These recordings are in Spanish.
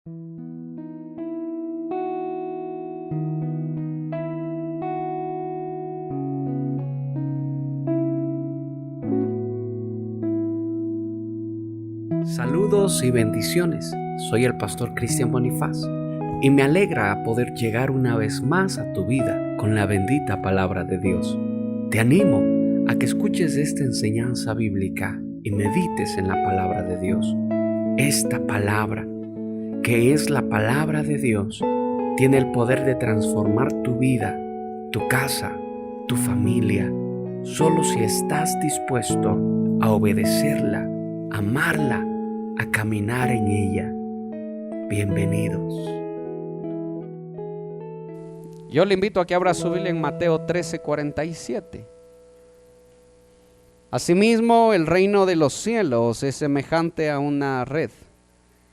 Saludos y bendiciones. Soy el pastor Cristian Bonifaz y me alegra poder llegar una vez más a tu vida con la bendita palabra de Dios. Te animo a que escuches esta enseñanza bíblica y medites en la palabra de Dios. Esta palabra, que es la palabra de Dios, tiene el poder de transformar tu vida, tu casa, tu familia, solo si estás dispuesto a obedecerla, amarla, a caminar en ella. Bienvenidos. Yo le invito a que abra su Biblia en Mateo 13:47. Asimismo, el reino de los cielos es semejante a una red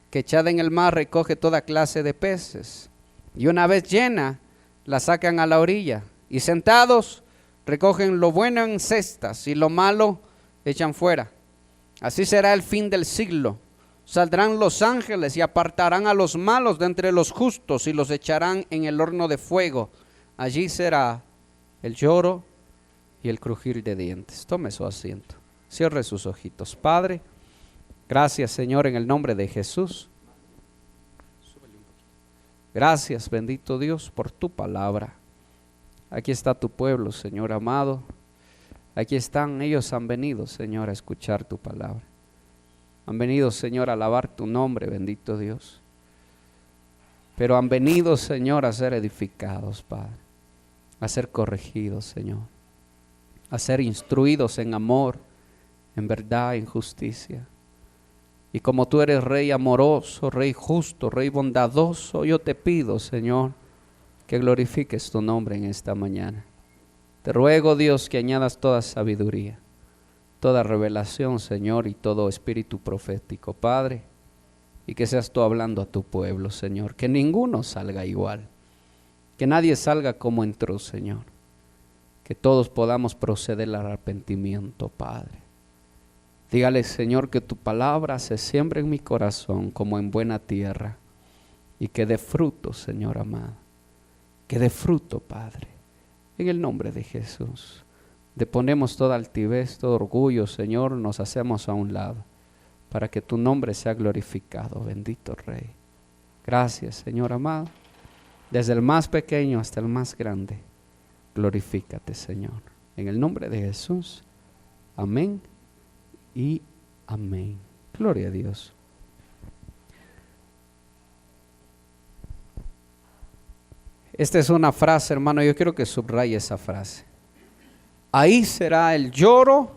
que echada en el mar recoge toda clase de peces, y una vez llena, la sacan a la orilla, y sentados recogen lo bueno en cestas y lo malo echan fuera. Así será el fin del siglo. Saldrán los ángeles y apartarán a los malos de entre los justos y los echarán en el horno de fuego. Allí será el lloro y el crujir de dientes. Tome su asiento. Cierre sus ojitos. Padre, gracias, Señor, en el nombre de Jesús. Gracias, bendito Dios, por tu palabra. Aquí está tu pueblo, Señor amado. Aquí están, ellos han venido, Señor, a escuchar tu palabra. Han venido, Señor, a alabar tu nombre, bendito Dios. Pero han venido, Señor, a ser edificados, Padre. A ser corregidos, Señor. A ser instruidos en amor, en verdad, en justicia. Y como tú eres Rey amoroso, Rey justo, Rey bondadoso, yo te pido, Señor, que glorifiques tu nombre en esta mañana. Te ruego, Dios, que añadas toda sabiduría, toda revelación, Señor, y todo espíritu profético, Padre, y que seas tú hablando a tu pueblo, Señor, que ninguno salga igual, que nadie salga como entró, Señor, que todos podamos proceder al arrepentimiento, Padre. Dígale, Señor, que tu palabra se siembre en mi corazón como en buena tierra y que dé fruto, Señor amado, que dé fruto, Padre, en el nombre de Jesús. Deponemos toda altivez, todo orgullo, Señor, nos hacemos a un lado para que tu nombre sea glorificado, bendito Rey. Gracias, Señor amado, desde el más pequeño hasta el más grande, glorifícate, Señor, en el nombre de Jesús. Amén y amén. Gloria a Dios. Esta es una frase, hermano, yo quiero que subraye esa frase. Ahí será el lloro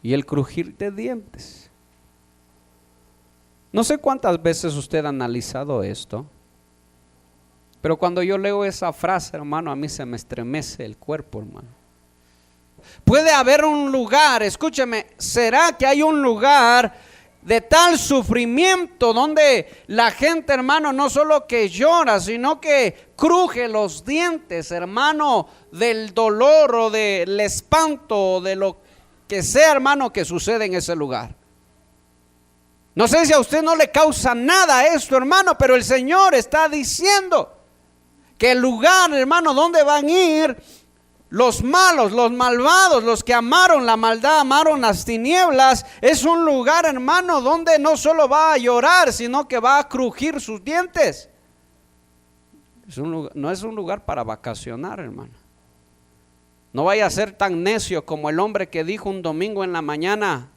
y el crujir de dientes. No sé cuántas veces usted ha analizado esto, pero cuando yo leo esa frase, hermano, a mí se me estremece el cuerpo, hermano. Puede haber un lugar, escúcheme, ¿será que hay un lugar de tal sufrimiento donde la gente, hermano, no solo que llora, sino que cruje los dientes, hermano, del dolor o del espanto o de lo que sea, hermano, que sucede en ese lugar? No sé si a usted no le causa nada esto, hermano, pero el Señor está diciendo que el lugar, hermano, donde van a ir los malos, los malvados, los que amaron la maldad, amaron las tinieblas, es un lugar, hermano, donde no solo va a llorar, sino que va a crujir sus dientes. No es un lugar para vacacionar, hermano. No vaya a ser tan necio como el hombre que dijo un domingo en la mañana,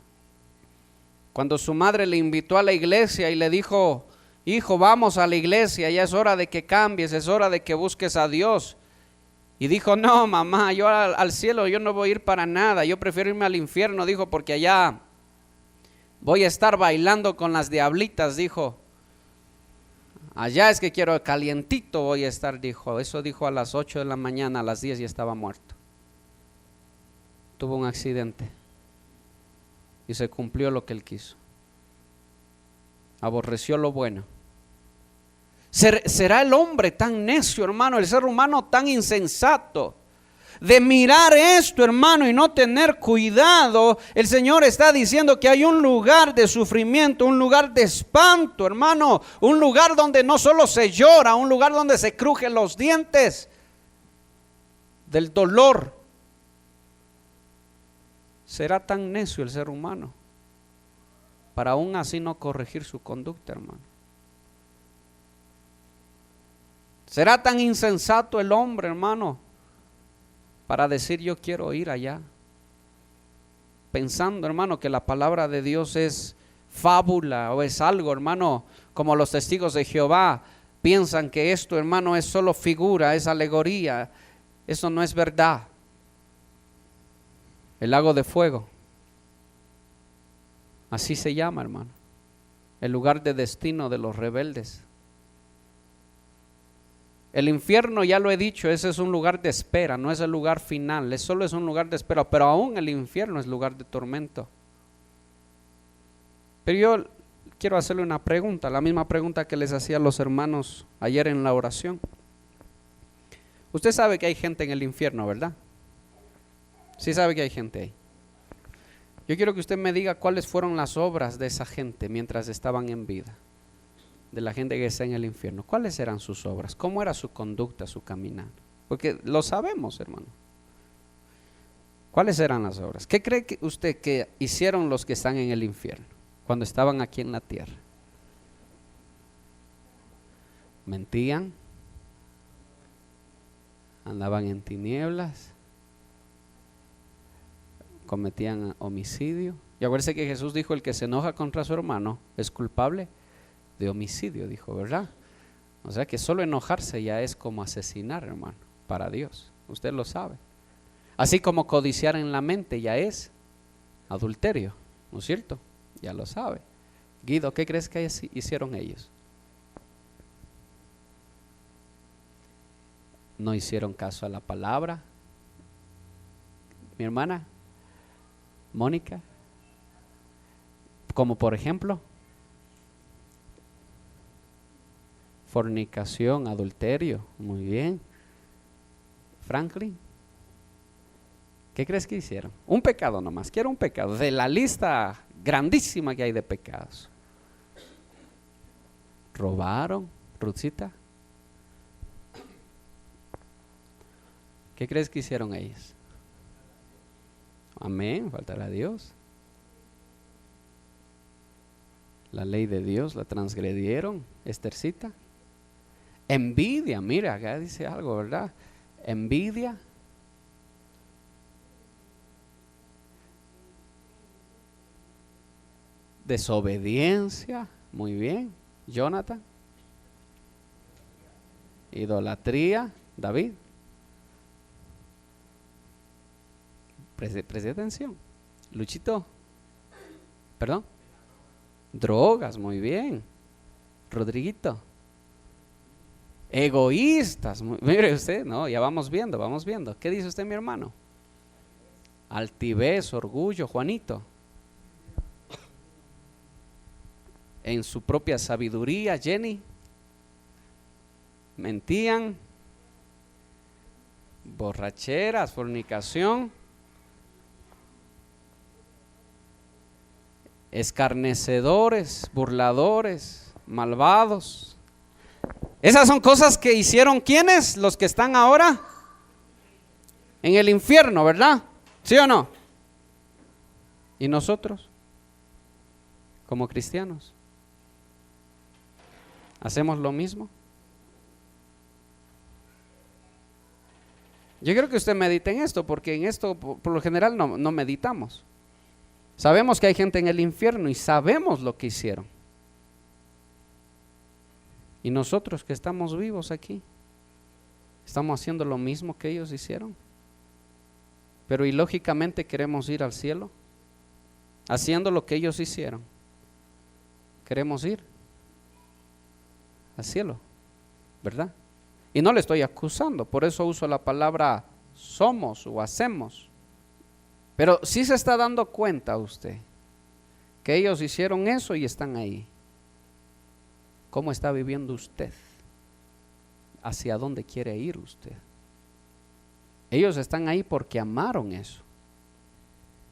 cuando su madre le invitó a la iglesia y le dijo: hijo, vamos a la iglesia, ya es hora de que cambies, es hora de que busques a Dios. Y dijo: no, mamá, yo al cielo yo no voy a ir para nada, yo prefiero irme al infierno, dijo, porque allá voy a estar bailando con las diablitas, dijo. Allá es que quiero calientito voy a estar, dijo. Eso dijo a las 8 de la mañana, a las 10 ya estaba muerto. Tuvo un accidente y se cumplió lo que él quiso. Aborreció lo bueno. ¿Será el hombre tan necio, hermano, el ser humano tan insensato, de mirar esto, hermano, y no tener cuidado, el Señor está diciendo que hay un lugar de sufrimiento, un lugar de espanto, hermano, un lugar donde no solo se llora, un lugar donde se crujen los dientes del dolor. ¿Será tan necio el ser humano para aún así no corregir su conducta, hermano? ¿Será tan insensato el hombre, hermano, para decir yo quiero ir allá? Pensando, hermano, que la palabra de Dios es fábula o es algo, hermano, como los testigos de Jehová piensan que esto, hermano, es solo figura, es alegoría. Eso no es verdad. El lago de fuego, así se llama, hermano, el lugar de destino de los rebeldes. El infierno, ya lo he dicho, ese es un lugar de espera, no es el lugar final, solo es un lugar de espera, pero aún el infierno es lugar de tormento. Pero yo quiero hacerle una pregunta, la misma pregunta que les hacía a los hermanos ayer en la oración. Usted sabe que hay gente en el infierno, ¿verdad? Sí sabe que hay gente ahí. Yo quiero que usted me diga cuáles fueron las obras de esa gente mientras estaban en vida, de la gente que está en el infierno. ¿Cuáles eran sus obras? ¿Cómo era su conducta, su caminar? Porque lo sabemos, hermano. ¿Cuáles eran las obras? ¿Qué cree usted que hicieron los que están en el infierno cuando estaban aquí en la tierra? Mentían, andaban en tinieblas, cometían homicidio. Y acuérdense que Jesús dijo: el que se enoja contra su hermano es culpable de homicidio, dijo, ¿verdad? O sea que solo enojarse ya es como asesinar, hermano, para Dios. Usted lo sabe. Así como codiciar en la mente ya es adulterio, ¿no es cierto? Ya lo sabe. Guido, ¿qué crees que hicieron ellos? No hicieron caso a la palabra. Mi hermana Mónica, como por ejemplo fornicación, adulterio. Muy bien. Franklin, ¿qué crees que hicieron? Un pecado nomás, quiero un pecado de la lista grandísima que hay de pecados. Robaron. Ruthcita, ¿qué crees que hicieron ellos? Amén, faltará a Dios. La ley de Dios la transgredieron. Esthercita. Envidia, mira, acá dice algo, ¿verdad? Envidia. Desobediencia, muy bien. Jonathan. Idolatría, David. Preste atención. Luchito. Perdón. Drogas, muy bien. Rodriguito. Egoístas, mire usted, no, ya vamos viendo, vamos viendo. ¿Qué dice usted, mi hermano? Altivez, orgullo, Juanito. En su propia sabiduría, Jenny. Mentían. Borracheras, fornicación. Escarnecedores, burladores, malvados. Esas son cosas que hicieron ¿quiénes? Los que están ahora en el infierno, ¿verdad? ¿Sí o no? ¿Y nosotros? Como cristianos, ¿hacemos lo mismo? Yo quiero que usted medite en esto, porque en esto por lo general no meditamos. Sabemos que hay gente en el infierno y sabemos lo que hicieron. Y nosotros que estamos vivos aquí, estamos haciendo lo mismo que ellos hicieron. Pero ilógicamente queremos ir al cielo, haciendo lo que ellos hicieron. Queremos ir al cielo, ¿verdad? Y no le estoy acusando, por eso uso la palabra somos o hacemos. Pero sí se está dando cuenta usted que ellos hicieron eso y están ahí. ¿Cómo está viviendo usted? ¿Hacia dónde quiere ir usted? Ellos están ahí porque amaron eso.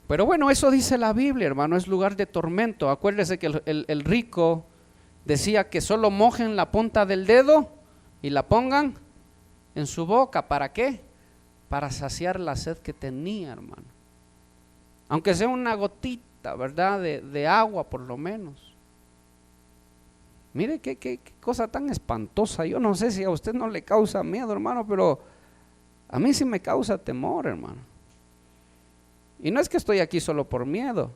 Pero bueno, eso dice la Biblia, hermano, es lugar de tormento. Acuérdese que el rico decía que solo mojen la punta del dedo y la pongan en su boca. ¿Para qué? Para saciar la sed que tenía, hermano. Aunque sea una gotita, ¿verdad? De agua por lo menos. Mire qué cosa tan espantosa. Yo no sé si a usted no le causa miedo, hermano, pero a mí sí me causa temor, hermano. Y no es que estoy aquí solo por miedo.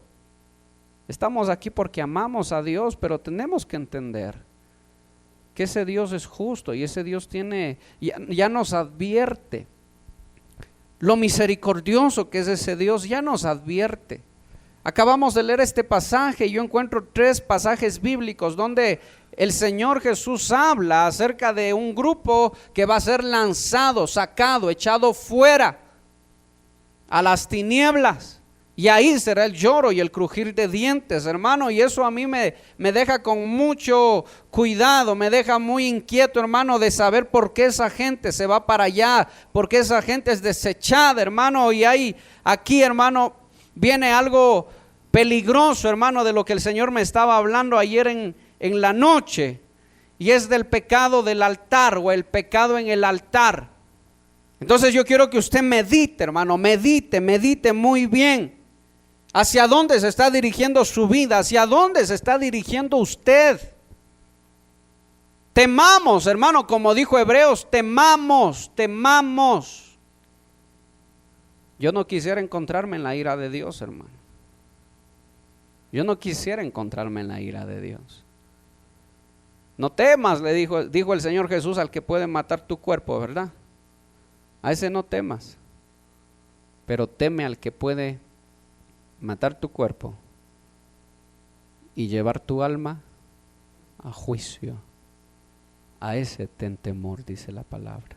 Estamos aquí porque amamos a Dios, pero tenemos que entender que ese Dios es justo y ese Dios ya nos advierte. Lo misericordioso que es ese Dios ya nos advierte. Acabamos de leer este pasaje y yo encuentro 3 pasajes bíblicos donde el Señor Jesús habla acerca de un grupo que va a ser lanzado, sacado, echado fuera a las tinieblas, y ahí será el lloro y el crujir de dientes, hermano. Y eso a mí me deja con mucho cuidado, me deja muy inquieto, hermano, de saber por qué esa gente se va para allá, por qué esa gente es desechada, hermano. Y aquí, hermano, viene algo peligroso, hermano, de lo que el Señor me estaba hablando ayer en la noche, y es del pecado del altar, o el pecado en el altar. Entonces yo quiero que usted medite, hermano, medite muy bien hacia dónde se está dirigiendo su vida, hacia dónde se está dirigiendo usted. Temamos, hermano, como dijo Hebreos, temamos. Yo no quisiera encontrarme en la ira de Dios, hermano. Yo no quisiera encontrarme en la ira de Dios. No temas, le dijo el Señor Jesús al que puede matar tu cuerpo, ¿verdad? A ese no temas, pero teme al que puede matar tu cuerpo y llevar tu alma a juicio. A ese ten temor, dice la palabra.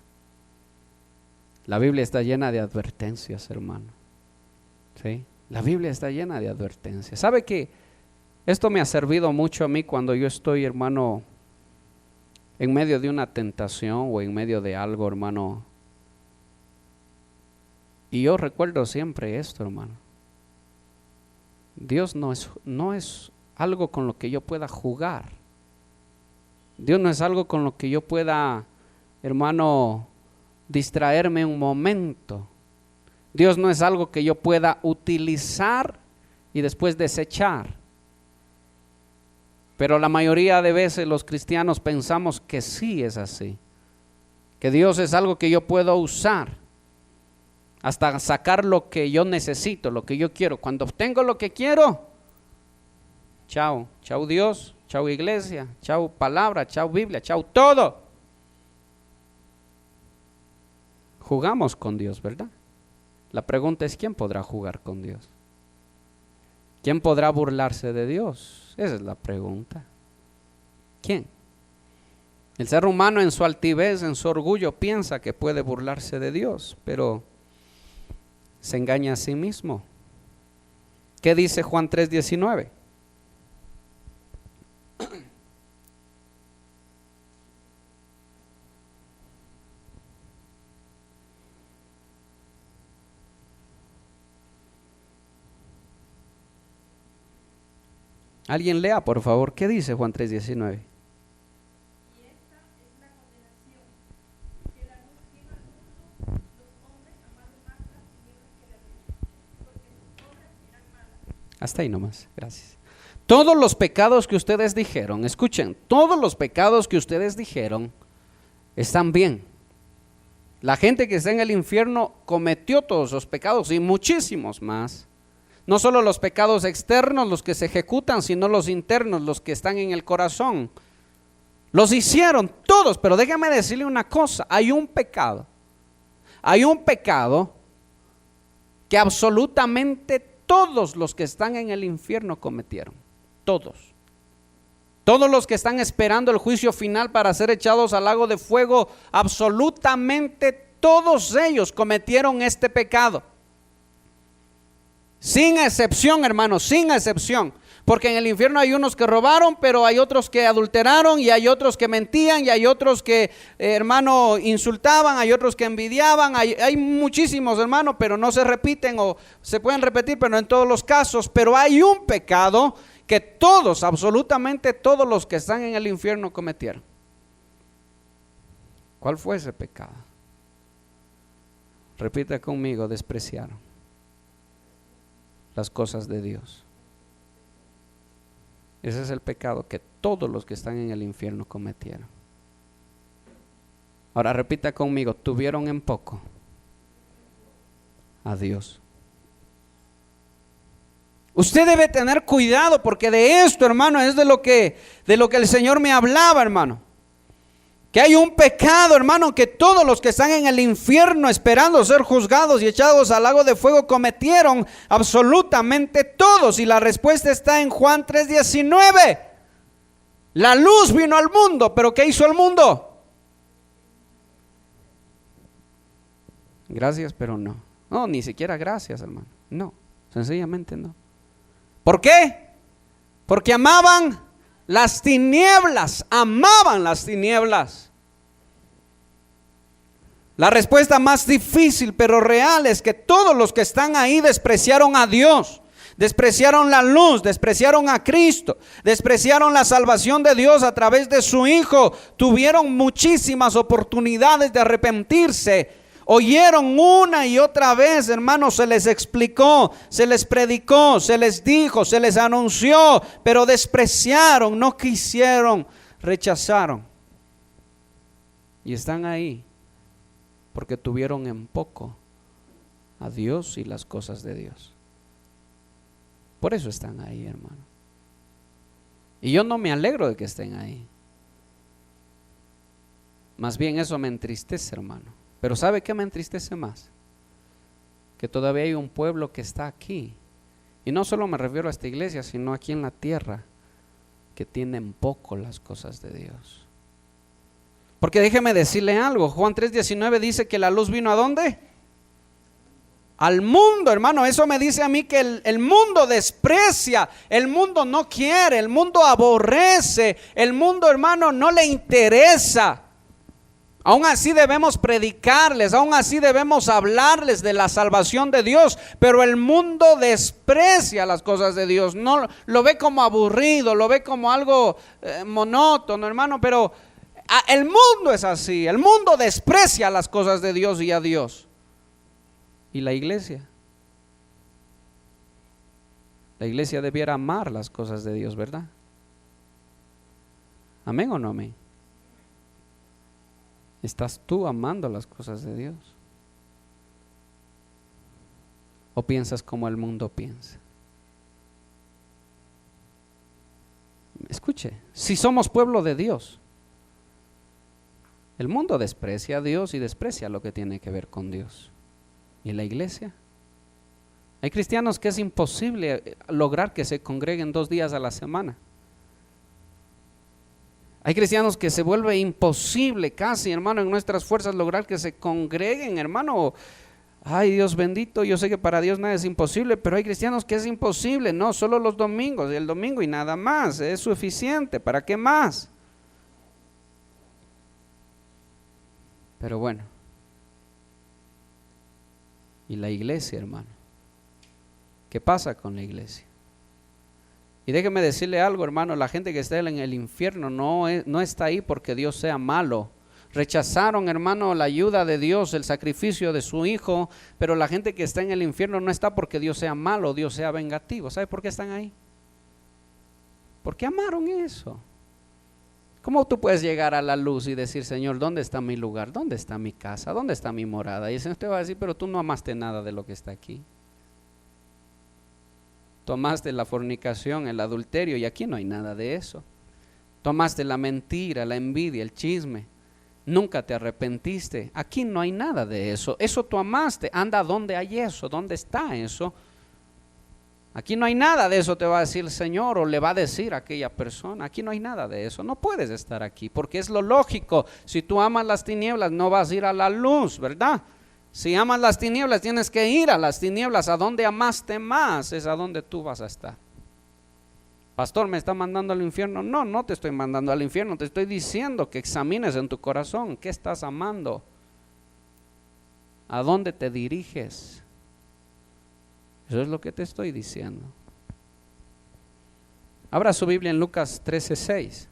La Biblia está llena de advertencias, hermano. ¿Sí? La Biblia está llena de advertencias. ¿Sabe que esto me ha servido mucho a mí cuando yo estoy, hermano, en medio de una tentación o en medio de algo, hermano? Y yo recuerdo siempre esto, hermano. Dios no es algo con lo que yo pueda jugar. Dios no es algo con lo que yo pueda, hermano, distraerme un momento. Dios no es algo que yo pueda utilizar y después desechar. Pero la mayoría de veces los cristianos pensamos que sí es así. Que Dios es algo que yo puedo usar hasta sacar lo que yo necesito, lo que yo quiero. Cuando obtengo lo que quiero, chao Dios, chao iglesia, chao palabra, chao Biblia, chao todo. Jugamos con Dios, ¿verdad? La pregunta es, ¿quién podrá jugar con Dios? ¿Quién podrá burlarse de Dios? Esa es la pregunta. ¿Quién? El ser humano en su altivez, en su orgullo, piensa que puede burlarse de Dios, pero se engaña a sí mismo. ¿Qué dice Juan 3:19? Alguien lea, por favor, ¿qué dice Juan 3:19? Hasta ahí nomás, gracias. Todos los pecados que ustedes dijeron, escuchen, todos los pecados que ustedes dijeron están bien. La gente que está en el infierno cometió todos los pecados y muchísimos más. No solo los pecados externos, los que se ejecutan, sino los internos, los que están en el corazón. Los hicieron todos, pero déjame decirle una cosa, hay un pecado que absolutamente todos los que están en el infierno cometieron, todos los que están esperando el juicio final para ser echados al lago de fuego, absolutamente todos ellos cometieron este pecado, sin excepción, hermanos, sin excepción. Porque en el infierno hay unos que robaron, pero hay otros que adulteraron, y hay otros que mentían, y hay otros que, hermano, insultaban, hay otros que envidiaban, hay muchísimos, hermano, pero no se repiten, o se pueden repetir, pero no en todos los casos. Pero hay un pecado que todos, absolutamente todos los que están en el infierno cometieron. ¿Cuál fue ese pecado? Repita conmigo: despreciaron las cosas de Dios. Ese es el pecado que todos los que están en el infierno cometieron. Ahora repita conmigo: tuvieron en poco a Dios. Usted debe tener cuidado, porque de esto, hermano, es de lo que el Señor me hablaba, hermano. Que hay un pecado, hermano, que todos los que están en el infierno esperando ser juzgados y echados al lago de fuego cometieron, absolutamente todos. Y la respuesta está en Juan 3:19. La luz vino al mundo, pero ¿qué hizo el mundo? Gracias, pero no. No, ni siquiera gracias, hermano. No, sencillamente no. ¿Por qué? Porque amaban las tinieblas, amaban las tinieblas. La respuesta más difícil pero real es que todos los que están ahí despreciaron a Dios, despreciaron la luz, despreciaron a Cristo, despreciaron la salvación de Dios a través de su Hijo. Tuvieron muchísimas oportunidades de arrepentirse. Oyeron una y otra vez, hermanos, se les explicó, se les predicó, se les dijo, se les anunció, pero despreciaron, no quisieron, rechazaron. Y están ahí porque tuvieron en poco a Dios y las cosas de Dios. Por eso están ahí, hermano. Y yo no me alegro de que estén ahí. Más bien eso me entristece, hermano. Pero ¿sabe qué me entristece más? Que todavía hay un pueblo que está aquí. Y no solo me refiero a esta iglesia, sino aquí en la tierra, que tienen poco las cosas de Dios. Porque déjeme decirle algo. Juan 3:19 dice que la luz vino ¿a dónde? Al mundo, hermano. Eso me dice a mí que el mundo desprecia, el mundo no quiere, el mundo aborrece, el mundo, hermano, no le interesa. Aún así debemos predicarles, aún así debemos hablarles de la salvación de Dios, pero el mundo desprecia las cosas de Dios, no lo ve como aburrido, lo ve como algo monótono, hermano, pero el mundo es así, el mundo desprecia las cosas de Dios y a Dios. ¿Y la iglesia? La iglesia debiera amar las cosas de Dios, ¿verdad? ¿Amén o no amén? ¿Estás tú amando las cosas de Dios? ¿O piensas como el mundo piensa? Escuche, si somos pueblo de Dios, el mundo desprecia a Dios y desprecia lo que tiene que ver con Dios. ¿Y la iglesia? Hay cristianos que es imposible lograr que se congreguen 2 días a la semana. Hay cristianos que se vuelve imposible casi, hermano, en nuestras fuerzas lograr que se congreguen, hermano. Ay, Dios bendito, yo sé que para Dios nada es imposible, pero hay cristianos que es imposible. No, solo los domingos, el domingo y nada más, es suficiente. ¿Para qué más? Pero bueno. ¿Y la iglesia, hermano? ¿Qué pasa con la iglesia? Y déjeme decirle algo, hermano, la gente que está en el infierno no está ahí porque Dios sea malo. Rechazaron, hermano, la ayuda de Dios, el sacrificio de su Hijo, pero la gente que está en el infierno no está porque Dios sea malo, Dios sea vengativo. ¿Sabe por qué están ahí? Porque amaron eso. ¿Cómo tú puedes llegar a la luz y decir, Señor, ¿dónde está mi lugar? ¿Dónde está mi casa? ¿Dónde está mi morada? Y el Señor te va a decir, pero tú no amaste nada de lo que está aquí. Tomaste la fornicación, el adulterio, y aquí no hay nada de eso. Tomaste la mentira, la envidia, el chisme. Nunca te arrepentiste. Aquí no hay nada de eso. Eso tú amaste. Anda, ¿dónde hay eso? ¿Dónde está eso? Aquí no hay nada de eso, te va a decir el Señor, o le va a decir a aquella persona. Aquí no hay nada de eso. No puedes estar aquí, porque es lo lógico. Si tú amas las tinieblas, no vas a ir a la luz, ¿verdad? Si amas las tinieblas, tienes que ir a las tinieblas. A donde amaste más es a donde tú vas a estar. Pastor, ¿me está mandando al infierno? No, no te estoy mandando al infierno, te estoy diciendo que examines en tu corazón, ¿qué estás amando? ¿A dónde te diriges? Eso es lo que te estoy diciendo. Abra su Biblia en Lucas 13:6.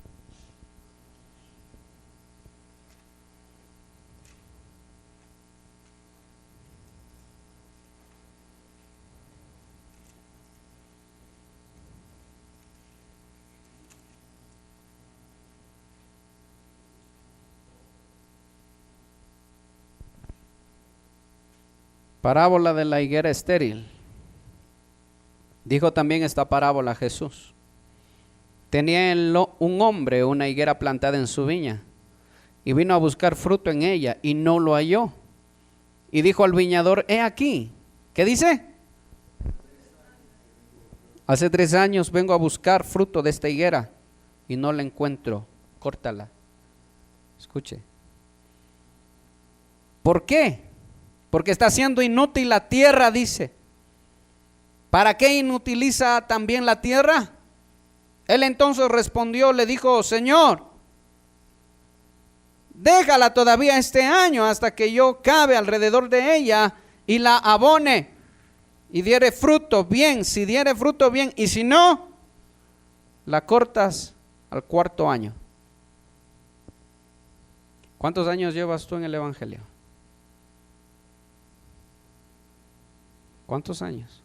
Parábola de la higuera estéril. Dijo también esta parábola Jesús. Tenía un hombre una higuera plantada en su viña, y vino a buscar fruto en ella, y no lo halló. Y dijo al viñador, he aquí. ¿Qué dice? Hace 3 años vengo a buscar fruto de esta higuera, y no la encuentro. Córtala. Escuche. ¿Por qué? Porque está siendo inútil la tierra, dice. ¿Para qué inutiliza también la tierra? Él entonces respondió, le dijo, Señor, déjala todavía este año hasta que yo cabe alrededor de ella y la abone y diere fruto, bien, si diere fruto, bien, y si no, la cortas al 4.º año. ¿Cuántos años llevas tú en el Evangelio? ¿Cuántos años?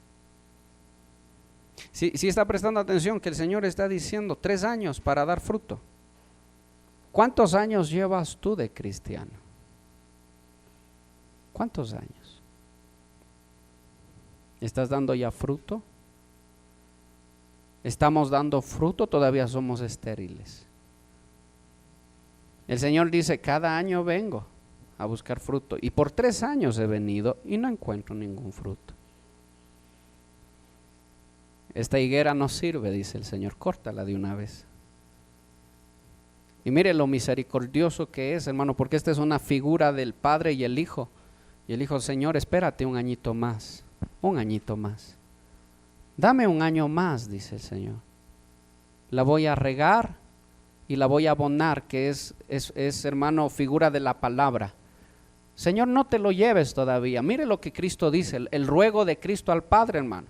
Si está prestando atención que el Señor está diciendo 3 años para dar fruto. ¿Cuántos años llevas tú de cristiano? ¿Cuántos años? ¿Estás dando ya fruto? ¿Estamos dando fruto? Todavía somos estériles. El Señor dice, cada año vengo a buscar fruto, y por 3 años he venido y no encuentro ningún fruto. Esta higuera no sirve, dice el Señor, córtala de una vez. Y mire lo misericordioso que es, hermano, porque esta es una figura del Padre y el Hijo. Y el Hijo, Señor, espérate un añito más, un añito más. Dame un año más, dice el Señor. La voy a regar y la voy a abonar, que es hermano, figura de la palabra. Señor, no te lo lleves todavía. Mire lo que Cristo dice, el ruego de Cristo al Padre, hermano.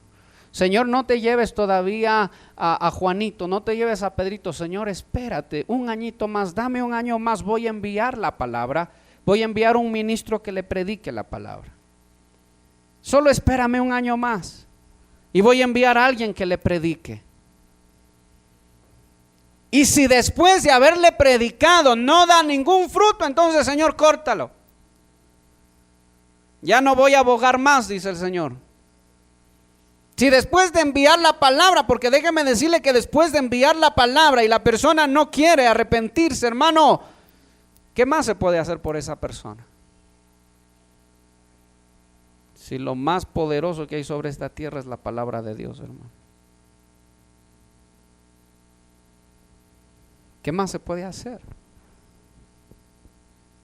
Señor, no te lleves todavía a Juanito, no te lleves a Pedrito. Señor, espérate un añito más, dame un año más, voy a enviar la palabra, voy a enviar un ministro que le predique la palabra. Solo espérame un año más y voy a enviar a alguien que le predique. Y si después de haberle predicado no da ningún fruto, entonces, Señor, córtalo. Ya no voy a abogar más, dice el Señor. Si después de enviar la palabra, porque déjeme decirle que después de enviar la palabra y la persona no quiere arrepentirse, hermano, ¿qué más se puede hacer por esa persona? Si lo más poderoso que hay sobre esta tierra es la palabra de Dios, hermano. ¿Qué más se puede hacer?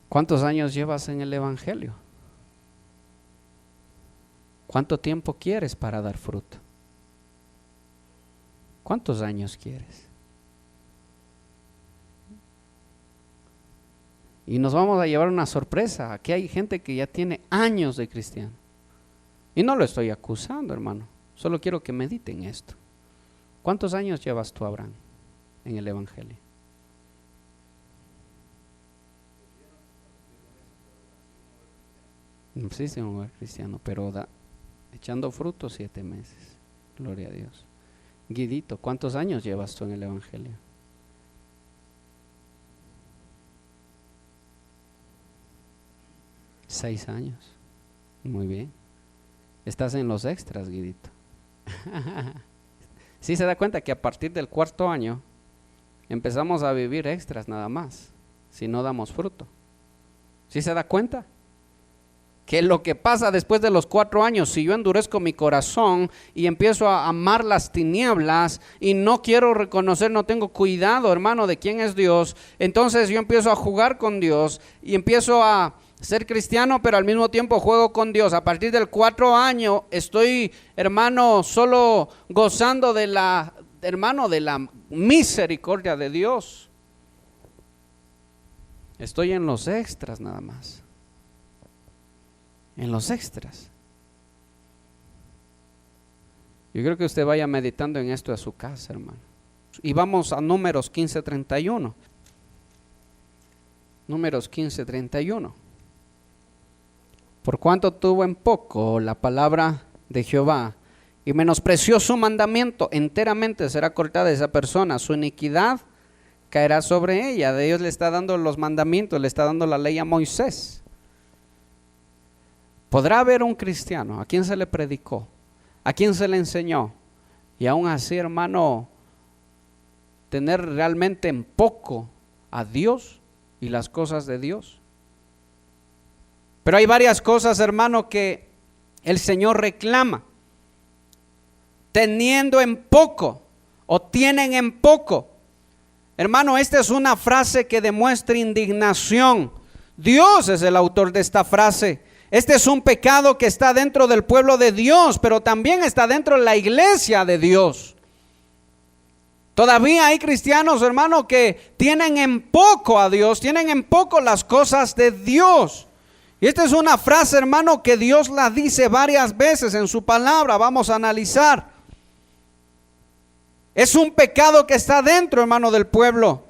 ¿Cuántos años llevas en el Evangelio? ¿Cuánto tiempo quieres para dar fruto? ¿Cuántos años quieres? Y nos vamos a llevar una sorpresa. Aquí hay gente que ya tiene años de cristiano. Y no lo estoy acusando, hermano. Solo quiero que mediten esto. ¿Cuántos años llevas tú, Abraham, en el Evangelio? No sé si un cristiano, pero echando frutos 7 meses. Gloria a Dios. Guidito, ¿cuántos años llevas tú en el Evangelio? ¿6 años? Muy bien. Estás en los extras, Guidito. Sí se da cuenta que a partir del 4.º año empezamos a vivir extras nada más, si no damos fruto. ¿Sí se da cuenta? Que lo que pasa después de los 4 años, si yo endurezco mi corazón y empiezo a amar las tinieblas y no quiero reconocer, no tengo cuidado, hermano, de quién es Dios, entonces yo empiezo a jugar con Dios y empiezo a ser cristiano, pero al mismo tiempo juego con Dios. A partir del 4 año estoy, hermano, solo gozando de hermano, de la misericordia de Dios. Estoy en los extras nada más. En los extras. Yo creo que usted vaya meditando en esto a su casa, hermano. Y vamos a Números 15:31. Números 15:31. Por cuanto tuvo en poco la palabra de Jehová y menospreció su mandamiento, enteramente será cortada esa persona, su iniquidad caerá sobre ella. De Dios le está dando los mandamientos, le está dando la ley a Moisés. ¿Podrá haber un cristiano a quien se le predicó, a quien se le enseñó, y aún así, hermano, tener realmente en poco a Dios y las cosas de Dios? Pero hay varias cosas, hermano, que el Señor reclama. Teniendo en poco o tienen en poco. Hermano, esta es una frase que demuestra indignación. Dios es el autor de esta frase. Este es un pecado que está dentro del pueblo de Dios, pero también está dentro de la iglesia de Dios. Todavía hay cristianos, hermano, que tienen en poco a Dios, tienen en poco las cosas de Dios. Y esta es una frase, hermano, que Dios la dice varias veces en su palabra. Vamos a analizar. Es un pecado que está dentro, hermano, del pueblo.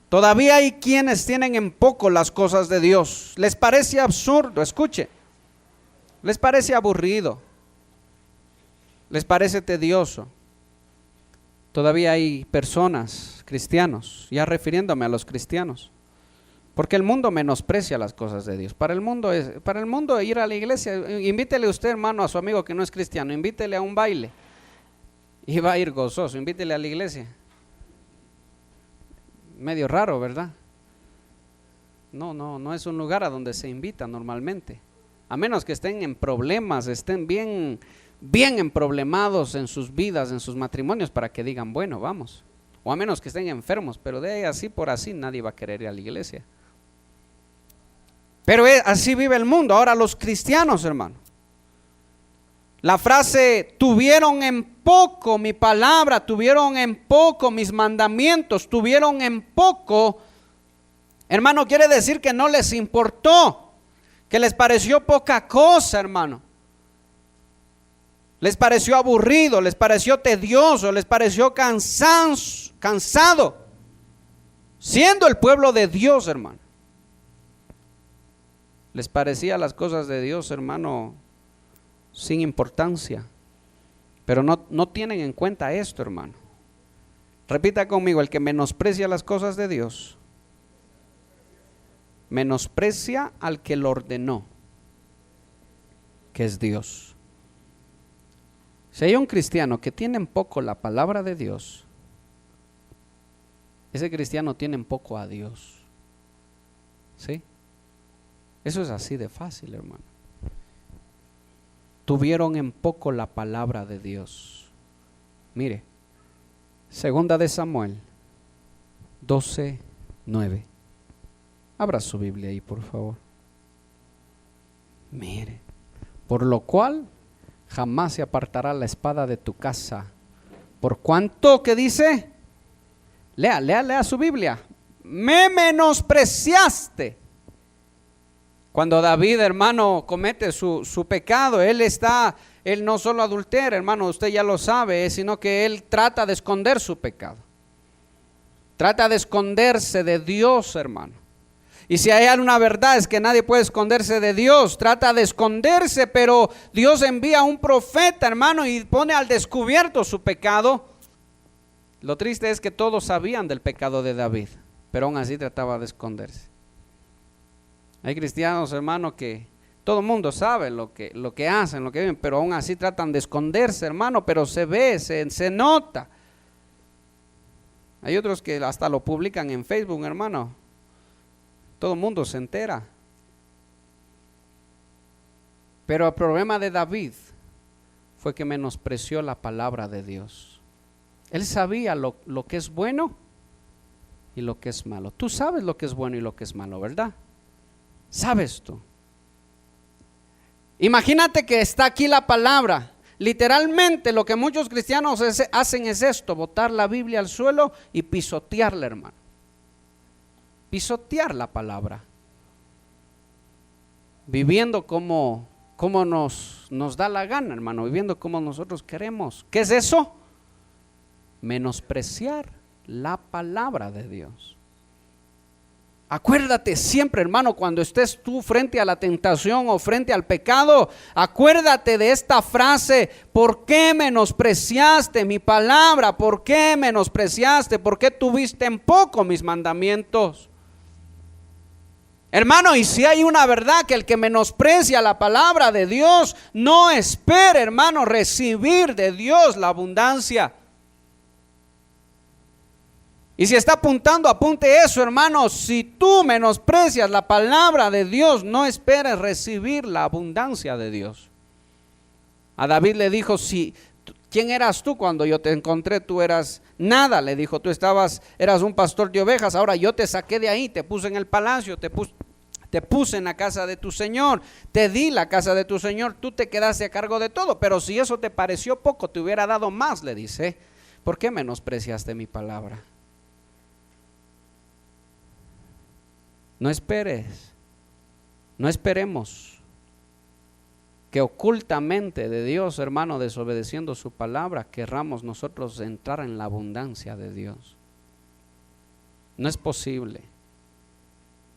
Todavía hay quienes tienen en poco las cosas de Dios. Les parece absurdo, escuche. Les parece aburrido. Les parece tedioso. Todavía hay personas, cristianos, ya refiriéndome a los cristianos, porque el mundo menosprecia las cosas de Dios. Para el mundo ir a la iglesia, invítele usted, hermano, a su amigo que no es cristiano, invítele a un baile y va a ir gozoso. Invítele a la iglesia. Medio raro, ¿verdad? No es un lugar a donde se invita normalmente, a menos que estén en problemas, estén bien emproblemados en sus vidas, en sus matrimonios, para que digan, bueno, vamos. O a menos que estén enfermos, pero de ahí así por así nadie va a querer ir a la iglesia. Pero así vive el mundo. Ahora los cristianos, hermano, la frase tuvieron en poco mi palabra, tuvieron en poco mis mandamientos, tuvieron en poco, hermano, quiere decir que no les importó, que les pareció poca cosa, hermano. Les pareció aburrido, les pareció tedioso, les pareció cansado, siendo el pueblo de Dios, hermano. Les parecía las cosas de Dios, hermano, sin importancia. Pero no tienen en cuenta esto, hermano. Repita conmigo: el que menosprecia las cosas de Dios, menosprecia al que lo ordenó, que es Dios. Si hay un cristiano que tiene en poco la palabra de Dios, ese cristiano tiene en poco a Dios. ¿Sí? Eso es así de fácil, hermano. Tuvieron en poco la palabra de Dios. Mire, segunda de Samuel 12:9. Abra su Biblia ahí, por favor. Mire, por lo cual jamás se apartará la espada de tu casa. ¿Por cuánto? ¿Qué dice? Lea su Biblia. Me menospreciaste. Cuando David, hermano, comete su pecado, él no solo adultera, hermano, usted ya lo sabe, sino que él trata de esconder su pecado. Trata de esconderse de Dios, hermano. Y si hay una verdad es que nadie puede esconderse de Dios. Trata de esconderse, pero Dios envía a un profeta, hermano, y pone al descubierto su pecado. Lo triste es que todos sabían del pecado de David, pero aún así trataba de esconderse. Hay cristianos, hermano, que todo el mundo sabe lo que hacen, lo que viven, pero aún así tratan de esconderse, hermano, pero se ve, se nota. Hay otros que hasta lo publican en Facebook, hermano. Todo el mundo se entera. Pero el problema de David fue que menospreció la palabra de Dios. Él sabía lo que es bueno y lo que es malo. Tú sabes lo que es bueno y lo que es malo, ¿verdad? Sabes tú. Imagínate que está aquí la palabra. Literalmente lo que muchos cristianos hacen es esto: botar la Biblia al suelo y pisotearla, hermano. Pisotear la palabra. Viviendo como nos da la gana, hermano. Viviendo como nosotros queremos. ¿Qué es eso? Menospreciar la palabra de Dios. Acuérdate siempre, hermano, cuando estés tú frente a la tentación o frente al pecado, acuérdate de esta frase: ¿por qué menospreciaste mi palabra? ¿Por qué menospreciaste? ¿Por qué tuviste en poco mis mandamientos? Hermano, y si hay una verdad, que el que menosprecia la palabra de Dios no espere, hermano, recibir de Dios la abundancia. Y si está apuntando, apunte eso, hermano: si tú menosprecias la palabra de Dios, no esperes recibir la abundancia de Dios. A David le dijo: ¿quién eras tú cuando yo te encontré? Tú eras nada, le dijo. Tú eras un pastor de ovejas, ahora yo te saqué de ahí, te puse en el palacio, te puse en la casa de tu Señor, te di la casa de tu Señor, tú te quedaste a cargo de todo. Pero si eso te pareció poco, te hubiera dado más, le dice. ¿Por qué menospreciaste mi palabra? No esperemos que ocultamente de Dios, hermano, desobedeciendo su palabra, querramos nosotros entrar en la abundancia de Dios. No es posible.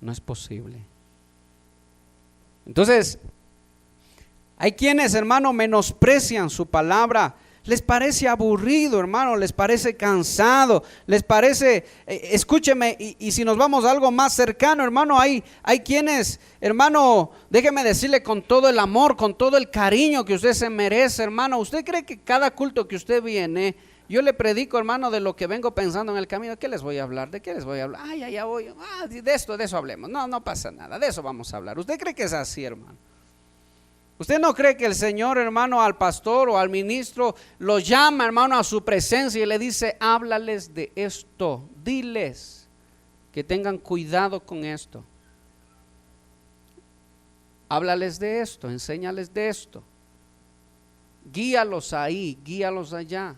No es posible. Entonces, hay quienes, hermano, menosprecian su palabra. Les parece aburrido, hermano, les parece cansado, les parece, escúcheme, y si nos vamos a algo más cercano, hermano, hay quienes, hermano, déjeme decirle con todo el amor, con todo el cariño que usted se merece, hermano. ¿Usted cree que cada culto que usted viene, yo le predico, hermano, de lo que vengo pensando en el camino? ¿Qué les voy a hablar? ¿De qué les voy a hablar? Ya voy, de eso hablemos. No pasa nada, de eso vamos a hablar. ¿Usted cree que es así, hermano? ¿Usted no cree que el Señor, hermano, al pastor o al ministro lo llama, hermano, a su presencia y le dice: háblales de esto, diles que tengan cuidado con esto, háblales de esto, enséñales de esto, guíalos ahí, guíalos allá?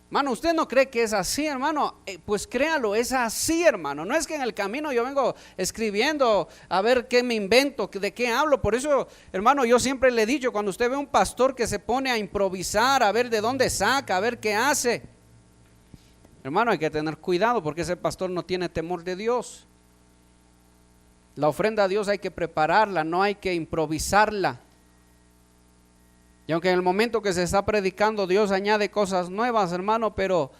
Hermano, ¿usted no cree que es así, hermano? Pues créalo, es así, hermano. No es que en el camino yo vengo escribiendo a ver qué me invento, de qué hablo. Por eso, hermano, yo siempre le he dicho: cuando usted ve un pastor que se pone a improvisar, a ver de dónde saca, a ver qué hace, hermano, hay que tener cuidado, porque ese pastor no tiene temor de Dios. La ofrenda a Dios hay que prepararla, no hay que improvisarla. Y aunque en el momento que se está predicando Dios añade cosas nuevas, hermano, pero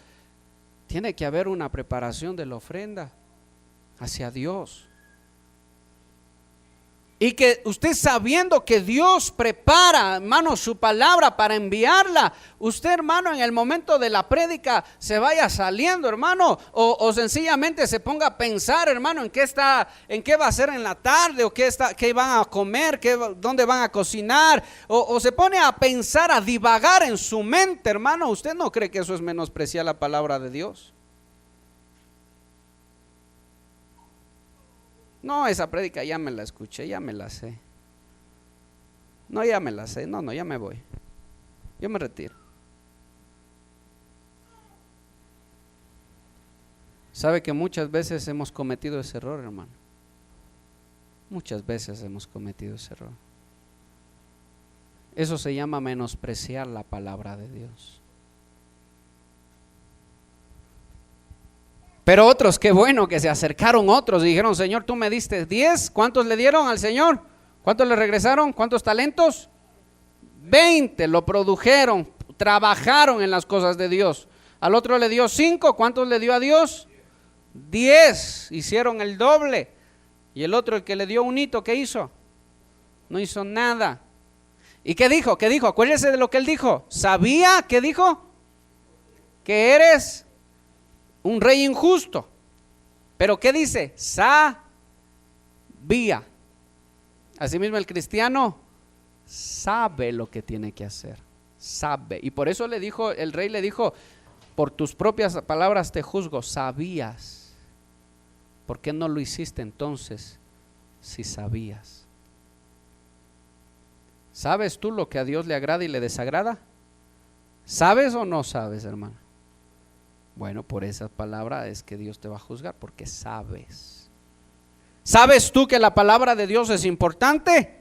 tiene que haber una preparación de la ofrenda hacia Dios. Y que usted, sabiendo que Dios prepara, hermano, su palabra para enviarla, usted, hermano, en el momento de la prédica se vaya saliendo, hermano, o sencillamente se ponga a pensar, hermano, en qué va a hacer en la tarde, o qué van a comer, dónde van a cocinar, o se pone a pensar, a divagar en su mente, hermano. ¿Usted no cree que eso es menospreciar la palabra de Dios? No, esa prédica ya me la escuché, ya me la sé. No, ya me la sé, no, ya me voy. Yo me retiro. ¿Sabe que muchas veces hemos cometido ese error, hermano? Muchas veces hemos cometido ese error. Eso se llama menospreciar la palabra de Dios. Pero otros, qué bueno que se acercaron otros y dijeron: Señor, tú me diste 10. ¿Cuántos le dieron al Señor? ¿Cuántos le regresaron? ¿Cuántos talentos? 20. Lo produjeron, trabajaron en las cosas de Dios. Al otro le dio 5. ¿Cuántos le dio a Dios? 10. Hicieron el doble. Y el otro, el que le dio un hito, ¿qué hizo? No hizo nada. ¿Y qué dijo? ¿Qué dijo? Acuérdense de lo que él dijo. ¿Sabía? ¿Qué dijo? Que eres un rey injusto. Pero ¿qué dice? Sabía. Asimismo, el cristiano sabe lo que tiene que hacer. Sabe. Y por eso el rey le dijo: por tus propias palabras te juzgo. Sabías. ¿Por qué no lo hiciste entonces si sabías? ¿Sabes tú lo que a Dios le agrada y le desagrada? ¿Sabes o no sabes, hermano? Bueno, por esa palabra es que Dios te va a juzgar, porque sabes. ¿Sabes tú que la palabra de Dios es importante?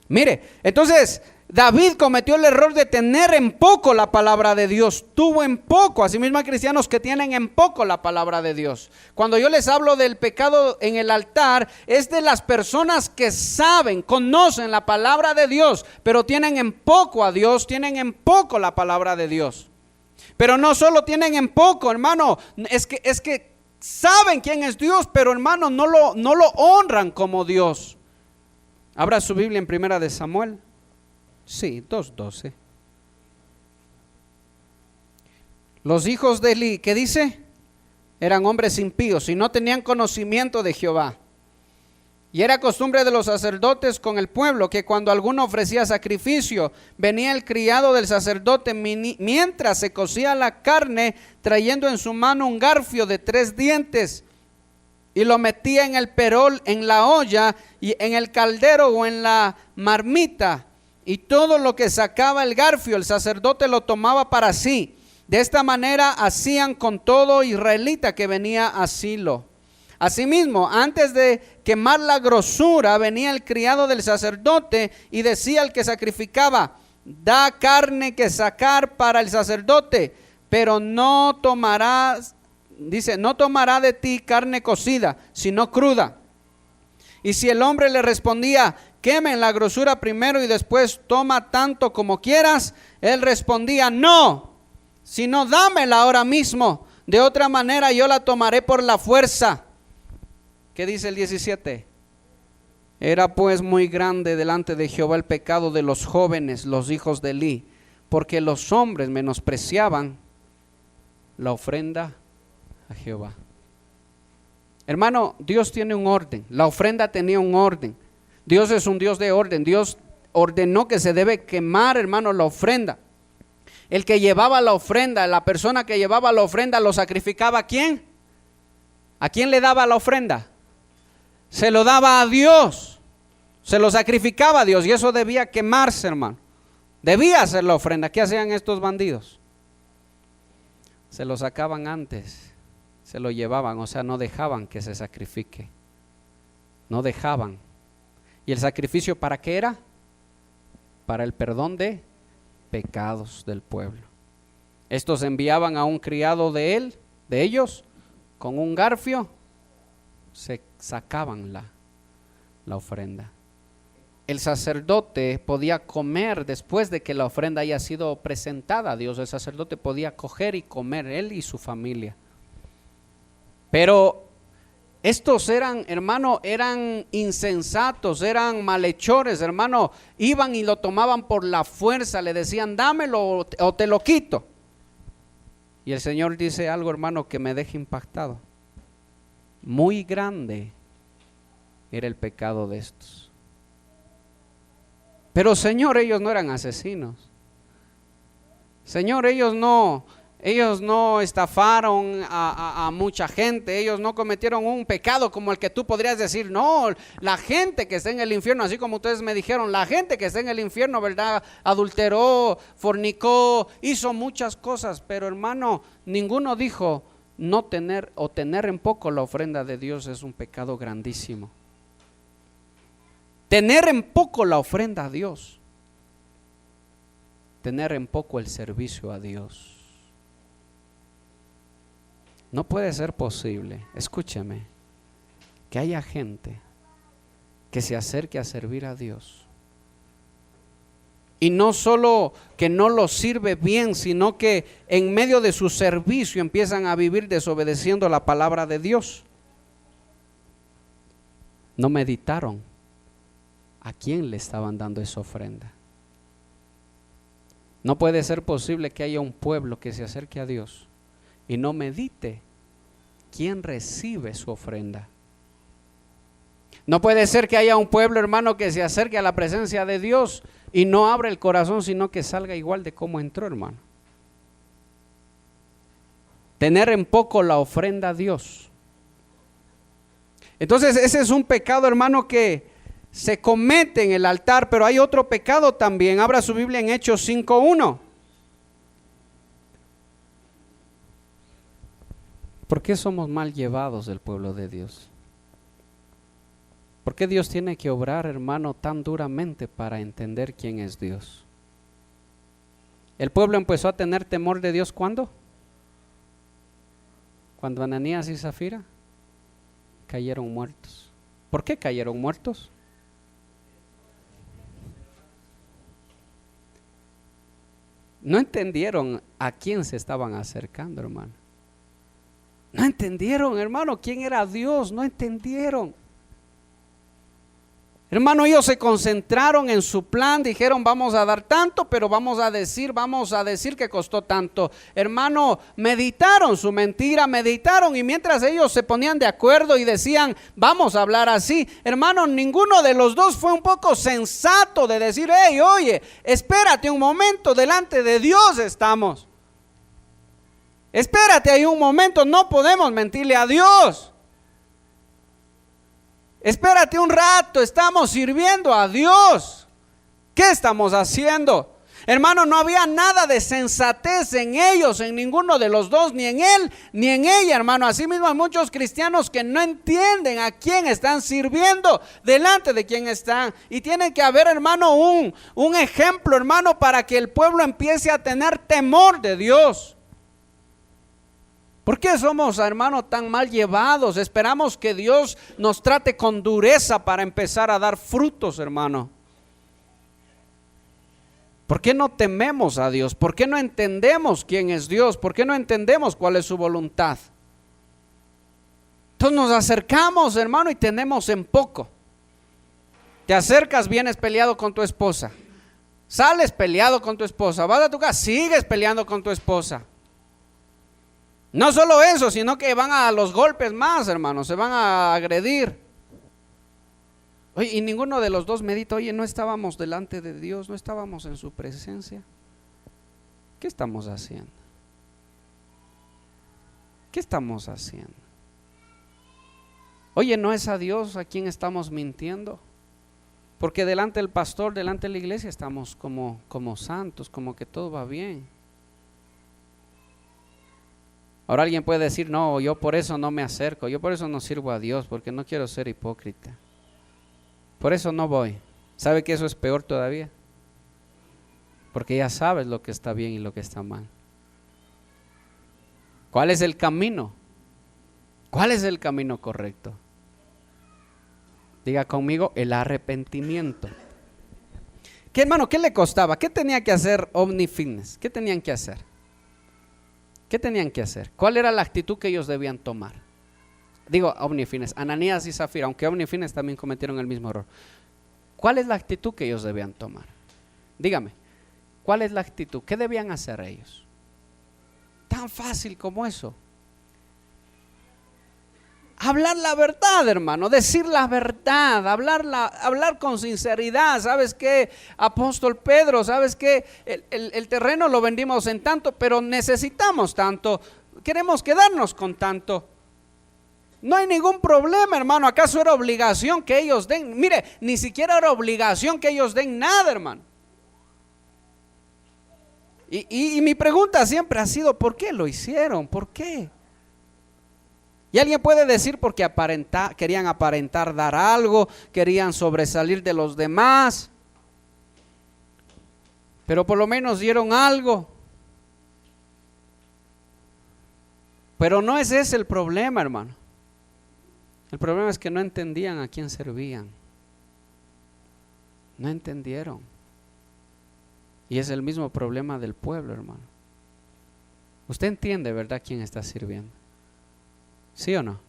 Mire, entonces David cometió el error de tener en poco la palabra de Dios. Tuvo en poco. Asimismo hay cristianos que tienen en poco la palabra de Dios. Cuando yo les hablo del pecado en el altar, es de las personas que saben, conocen la palabra de Dios, pero tienen en poco a Dios, tienen en poco la palabra de Dios. Pero no solo tienen en poco, hermano, es que saben quién es Dios, pero hermano, no lo honran como Dios. Abra su Biblia en Primera de Samuel. Sí, 2:12. Los hijos de Eli, ¿qué dice? Eran hombres impíos y no tenían conocimiento de Jehová. Y era costumbre de los sacerdotes con el pueblo que cuando alguno ofrecía sacrificio, venía el criado del sacerdote mientras se cocía la carne, trayendo en su mano un garfio de 3 dientes, y lo metía en el perol, en la olla, y en el caldero o en la marmita, y todo lo que sacaba el garfio, el sacerdote lo tomaba para sí. De esta manera hacían con todo israelita que venía a Silo. Asimismo, antes de quemar la grosura, venía el criado del sacerdote y decía al que sacrificaba: da carne que sacar para el sacerdote, pero no tomará de ti carne cocida, sino cruda. Y si el hombre le respondía: quemen la grosura primero y después toma tanto como quieras, él respondía: no, sino dámela ahora mismo, de otra manera yo la tomaré por la fuerza. ¿Qué dice el 17? Era pues muy grande delante de Jehová el pecado de los jóvenes, los hijos de Eli, porque los hombres menospreciaban la ofrenda a Jehová. Hermano, Dios tiene un orden. La ofrenda tenía un orden. Dios es un Dios de orden. Dios ordenó que se debe quemar, hermano, la ofrenda. El que llevaba la ofrenda, la persona que llevaba la ofrenda, lo sacrificaba ¿a quién? ¿A quién le daba la ofrenda? Se lo daba a Dios, se lo sacrificaba a Dios, y eso debía quemarse, hermano. Debía hacer la ofrenda. ¿Qué hacían estos bandidos? Se lo sacaban antes, se lo llevaban, o sea, no dejaban que se sacrifique. No dejaban. ¿Y el sacrificio para qué era? Para el perdón de pecados del pueblo. Estos enviaban a un criado de ellos, con un garfio, se sacaban la ofrenda. El sacerdote podía comer después de que la ofrenda haya sido presentada a Dios. El sacerdote podía coger y comer, él y su familia. Pero estos eran, hermano, eran insensatos, eran malhechores, hermano. Iban y lo tomaban por la fuerza, le decían: dámelo o te lo quito. Y el Señor dice algo, hermano, que me deja impactado. Muy grande era el pecado de estos. Pero Señor, ellos no eran asesinos. Señor, ellos no estafaron a mucha gente. Ellos no cometieron un pecado como el que tú podrías decir: no, la gente que está en el infierno, así como ustedes me dijeron, la gente que está en el infierno, ¿verdad? Adulteró, fornicó, hizo muchas cosas. Pero hermano, ninguno dijo: no tener o tener en poco la ofrenda de Dios es un pecado grandísimo. Tener en poco la ofrenda a Dios, tener en poco el servicio a Dios. No puede ser posible, escúcheme, que haya gente que se acerque a servir a Dios y no solo que no lo sirve bien, sino que en medio de su servicio empiezan a vivir desobedeciendo la palabra de Dios. No meditaron a quién le estaban dando esa ofrenda. No puede ser posible que haya un pueblo que se acerque a Dios y no medite quién recibe su ofrenda. No puede ser que haya un pueblo, hermano, que se acerque a la presencia de Dios y no abra el corazón, sino que salga igual de como entró, hermano. Tener en poco la ofrenda a Dios. Entonces ese es un pecado, hermano, que se comete en el altar, pero hay otro pecado también. Abra su Biblia en Hechos 5:1. ¿Por qué somos mal llevados del pueblo de Dios? ¿Por qué Dios tiene que obrar, hermano, tan duramente para entender quién es Dios? El pueblo empezó a tener temor de Dios, ¿cuándo? Cuando Ananías y Zafira cayeron muertos. ¿Por qué cayeron muertos? No entendieron a quién se estaban acercando, hermano. No entendieron, hermano, quién era Dios. No entendieron. Hermano, ellos se concentraron en su plan, dijeron vamos a dar tanto, pero vamos a decir que costó tanto. Hermano, meditaron su mentira, meditaron, y mientras ellos se ponían de acuerdo y decían vamos a hablar así, hermano, ninguno de los dos fue un poco sensato de decir, hey, oye, espérate un momento, delante de Dios estamos. Espérate ahí un momento, no podemos mentirle a Dios. Espérate un rato, estamos sirviendo a Dios. ¿Qué estamos haciendo? Hermano, no había nada de sensatez en ellos, en ninguno de los dos, ni en él, ni en ella, hermano. Así mismo hay muchos cristianos que no entienden a quién están sirviendo, delante de quién están. Y tiene que haber, hermano, un ejemplo, hermano, para que el pueblo empiece a tener temor de Dios. ¿Por qué somos, hermano, tan mal llevados? Esperamos que Dios nos trate con dureza para empezar a dar frutos, hermano. ¿Por qué no tememos a Dios? ¿Por qué no entendemos quién es Dios? ¿Por qué no entendemos cuál es su voluntad? Entonces nos acercamos, hermano, y tenemos en poco. Te acercas, vienes peleado con tu esposa. Sales peleado con tu esposa. Vas a tu casa, sigues peleando con tu esposa. No solo eso, sino que van a los golpes más, hermanos, se van a agredir. Oye, y ninguno de los dos medita, oye, no estábamos delante de Dios, no estábamos en su presencia. ¿Qué estamos haciendo? ¿Qué estamos haciendo? Oye, ¿no es a Dios a quien estamos mintiendo? Porque delante del pastor, delante de la iglesia estamos como santos, como que todo va bien. Ahora alguien puede decir, no, yo por eso no me acerco, yo por eso no sirvo a Dios, porque no quiero ser hipócrita. Por eso no voy. ¿Sabe que eso es peor todavía? Porque ya sabes lo que está bien y lo que está mal. ¿Cuál es el camino? ¿Cuál es el camino correcto? Diga conmigo, el arrepentimiento. ¿Qué, hermano, qué le costaba? ¿Qué tenía que hacer OmniFitness? ¿Qué tenían que hacer? ¿Qué tenían que hacer? ¿Cuál era la actitud que ellos debían tomar? Digo, OmniFitness, Ananías y Zafira, aunque OmniFitness también cometieron el mismo error. ¿Cuál es la actitud que ellos debían tomar? Dígame, ¿cuál es la actitud? ¿Qué debían hacer ellos? Tan fácil como eso. Hablar la verdad, hermano, decir la verdad, hablar con sinceridad. ¿Sabes qué, apóstol Pedro? ¿Sabes qué? El terreno lo vendimos en tanto, pero necesitamos tanto, queremos quedarnos con tanto. No hay ningún problema, hermano. ¿Acaso era obligación que ellos den? Mire, ni siquiera era obligación que ellos den nada, hermano. Y mi pregunta siempre ha sido, ¿por qué lo hicieron? ¿Por qué? Y alguien puede decir porque querían aparentar dar algo, querían sobresalir de los demás, pero por lo menos dieron algo. Pero no es ese el problema, hermano. El problema es que no entendían a quién servían. No entendieron. Y es el mismo problema del pueblo, hermano. Usted entiende, ¿verdad?, quién está sirviendo. ¿Sí o no?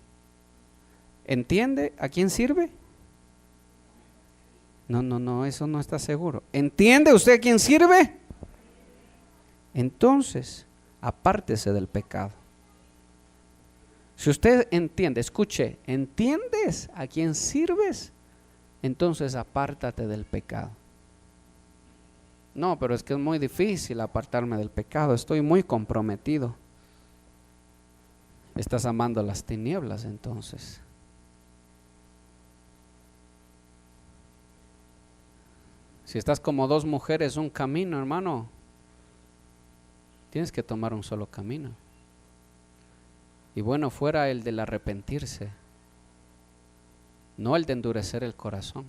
¿Entiende a quién sirve? No, eso no está seguro. ¿Entiende usted a quién sirve? Entonces, apártese del pecado. Si usted entiende, escuche, ¿entiendes a quién sirves? Entonces apártate del pecado. No, pero es que es muy difícil apartarme del pecado, estoy muy comprometido. Estás amando las tinieblas entonces. Si estás como dos mujeres, un camino, hermano, tienes que tomar un solo camino. Y bueno, fuera el del arrepentirse, no el de endurecer el corazón.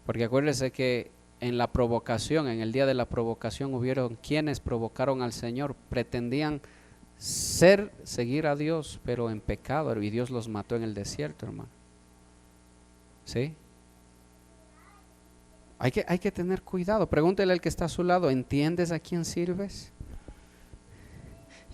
Porque acuérdese que en la provocación, en el día de la provocación, hubieron quienes provocaron al Señor, pretendían seguir a Dios, pero en pecado, y Dios los mató en el desierto, hermano. ¿Sí? Hay que tener cuidado. Pregúntele al que está a su lado, ¿entiendes a quién sirves?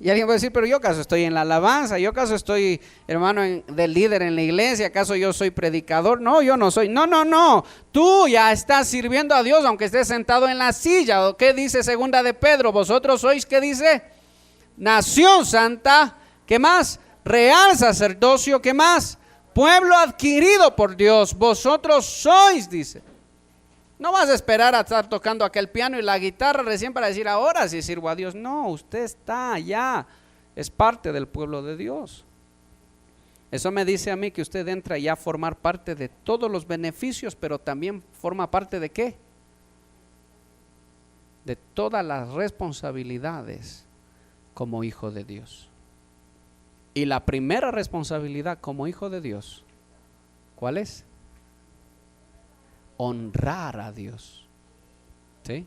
Y alguien va a decir, pero yo acaso estoy en la alabanza, yo acaso estoy, hermano, de líder en la iglesia, acaso yo soy predicador. No, yo no soy. No, tú ya estás sirviendo a Dios aunque estés sentado en la silla. ¿Qué dice segunda de Pedro? Vosotros sois, ¿qué dice? Nación santa, ¿qué más? Real sacerdocio, ¿qué más? Pueblo adquirido por Dios, vosotros sois, dice. No vas a esperar a estar tocando aquel piano y la guitarra recién para decir ahora sí sirvo a Dios. No, usted está ya, es parte del pueblo de Dios. Eso me dice a mí que usted entra ya a formar parte de todos los beneficios, pero también forma parte de ¿qué? De todas las responsabilidades como hijo de Dios. Y la primera responsabilidad como hijo de Dios, ¿cuál es? Honrar a Dios. ¿Sí?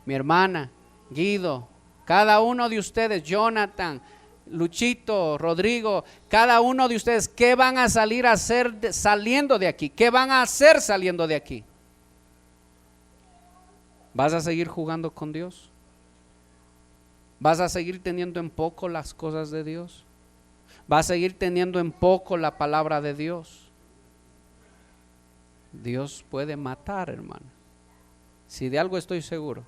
Mi hermana, Guido, cada uno de ustedes, Jonathan, Luchito, Rodrigo, cada uno de ustedes, ¿qué van a salir a hacer saliendo de aquí? ¿Qué van a hacer saliendo de aquí? ¿Vas a seguir jugando con Dios? ¿Vas a seguir teniendo en poco las cosas de Dios? ¿Vas a seguir teniendo en poco la palabra de Dios? Dios puede matar, hermano. Si de algo estoy seguro,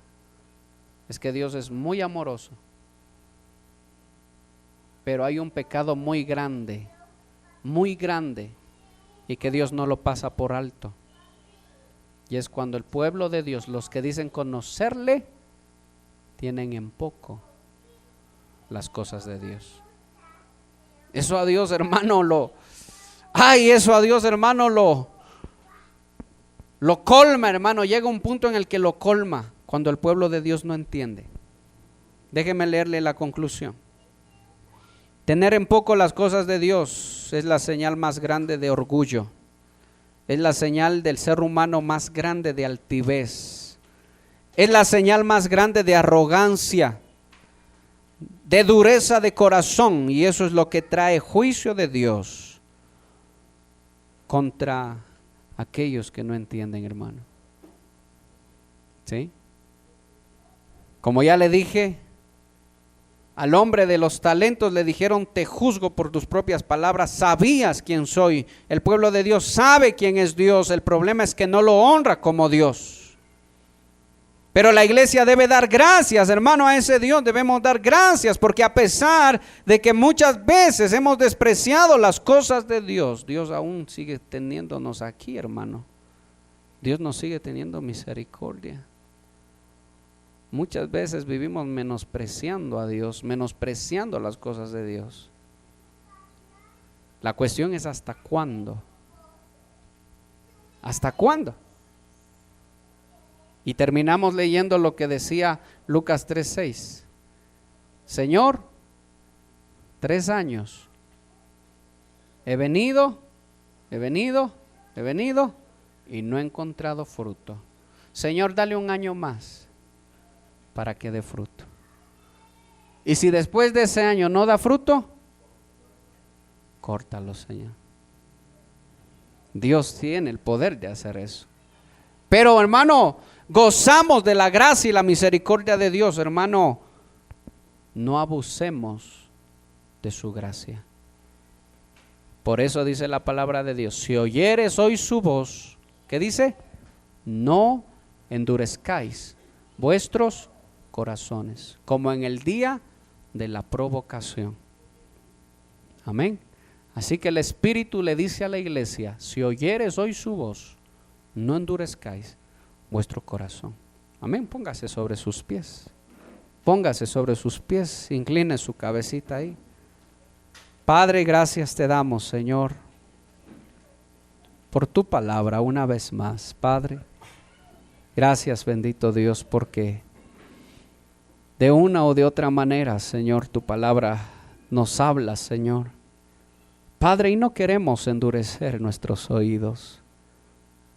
es que Dios es muy amoroso. Pero hay un pecado muy grande, y que Dios no lo pasa por alto. Y es cuando el pueblo de Dios, los que dicen conocerle, tienen en poco las cosas de Dios. Eso a Dios, hermano, lo colma, hermano. Llega un punto en el que lo colma cuando el pueblo de Dios no entiende. Déjeme leerle la conclusión. Tener en poco las cosas de Dios es la señal más grande de orgullo. Es la señal del ser humano más grande de altivez. Es la señal más grande de arrogancia, de dureza de corazón. Y eso es lo que trae juicio de Dios contra aquellos que no entienden, hermano. ¿Sí? Como ya le dije, al hombre de los talentos le dijeron, te juzgo por tus propias palabras, sabías quién soy. El pueblo de Dios sabe quién es Dios, el problema es que no lo honra como Dios. Pero la iglesia debe dar gracias, hermano, a ese Dios. Debemos dar gracias porque a pesar de que muchas veces hemos despreciado las cosas de Dios, Dios aún sigue teniéndonos aquí, hermano. Dios nos sigue teniendo misericordia. Muchas veces vivimos menospreciando a Dios, menospreciando las cosas de Dios. La cuestión es ¿hasta cuándo? ¿Hasta cuándo? Y terminamos leyendo lo que decía Lucas 3:6. Señor, 3 años he venido y no he encontrado fruto. Señor, dale 1 año más para que dé fruto. Y si después de ese año no da fruto, córtalo, Señor. Dios tiene el poder de hacer eso. Pero, hermano, gozamos de la gracia y la misericordia de Dios, hermano. No abusemos de su gracia. Por eso dice la palabra de Dios: si oyeres hoy su voz, ¿qué dice? No endurezcáis vuestros corazones, como en el día de la provocación. Amén. Así que el Espíritu le dice a la iglesia: si oyeres hoy su voz, no endurezcáis vuestro corazón. Amén. Póngase sobre sus pies. Póngase sobre sus pies. Incline su cabecita ahí. Padre, gracias te damos, Señor, por tu palabra una vez más, Padre. Gracias, bendito Dios, porque de una o de otra manera, Señor, tu palabra nos habla, Señor. Padre, y no queremos endurecer nuestros oídos.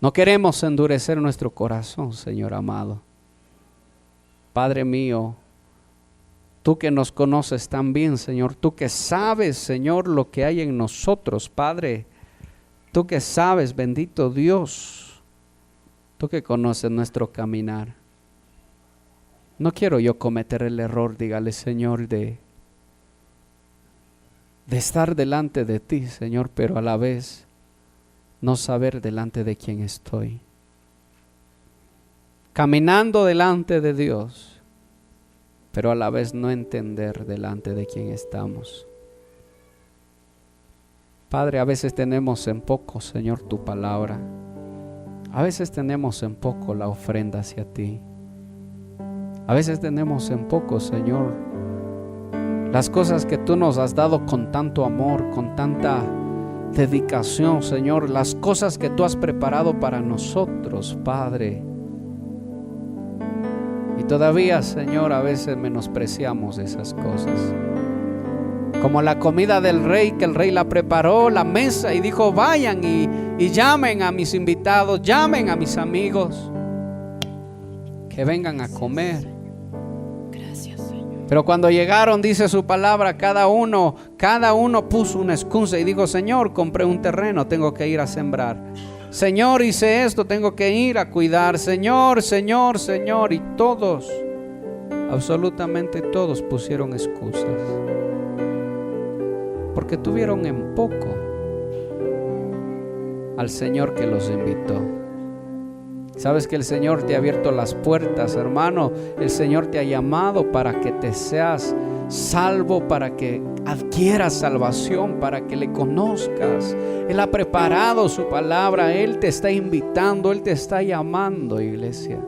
No queremos endurecer nuestro corazón, Señor amado. Padre mío, tú que nos conoces tan bien, Señor, tú que sabes, Señor, lo que hay en nosotros, Padre, tú que sabes, bendito Dios, tú que conoces nuestro caminar. No quiero yo cometer el error, dígale, Señor, de estar delante de ti, Señor, pero a la vez no saber delante de quién estoy. Caminando delante de Dios, pero a la vez no entender delante de quién estamos. Padre, a veces tenemos en poco, Señor, tu palabra. A veces tenemos en poco la ofrenda hacia ti. A veces tenemos en poco, Señor, las cosas que tú nos has dado con tanto amor, con tanta dedicación, Señor, las cosas que tú has preparado para nosotros, Padre. Y todavía, Señor, a veces menospreciamos esas cosas. Como la comida del rey, que el rey la preparó, la mesa, y dijo, vayan y llamen a mis invitados, llamen a mis amigos, que vengan a comer. Pero cuando llegaron, dice su palabra, cada uno puso una excusa y dijo, Señor, compré un terreno, tengo que ir a sembrar. Señor, hice esto, tengo que ir a cuidar. Señor, Señor, Señor. Y todos, absolutamente todos pusieron excusas. Porque tuvieron en poco al Señor que los invitó. Sabes que el Señor te ha abierto las puertas, hermano. El Señor te ha llamado para que te seas salvo, para que adquieras salvación, para que le conozcas. Él ha preparado su palabra. Él te está invitando, Él te está llamando, iglesia.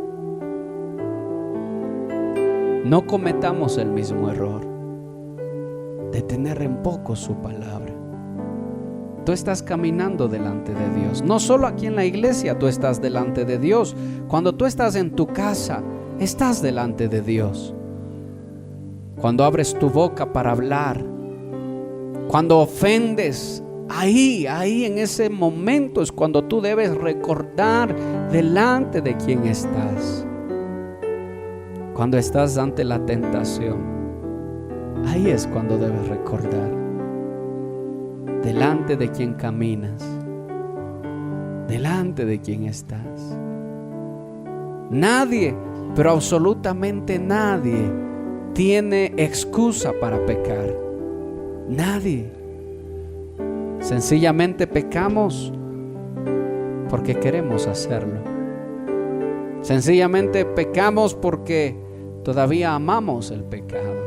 No cometamos el mismo error de tener en poco su palabra. Tú estás caminando delante de Dios. No solo aquí en la iglesia, tú estás delante de Dios. Cuando tú estás en tu casa, estás delante de Dios. Cuando abres tu boca para hablar, cuando ofendes, ahí en ese momento es cuando tú debes recordar delante de quién estás. Cuando estás ante la tentación, ahí es cuando debes recordar delante de quién caminas, delante de quién estás. Nadie, pero absolutamente nadie tiene excusa para pecar. Nadie. Sencillamente pecamos porque queremos hacerlo. Sencillamente pecamos porque todavía amamos el pecado.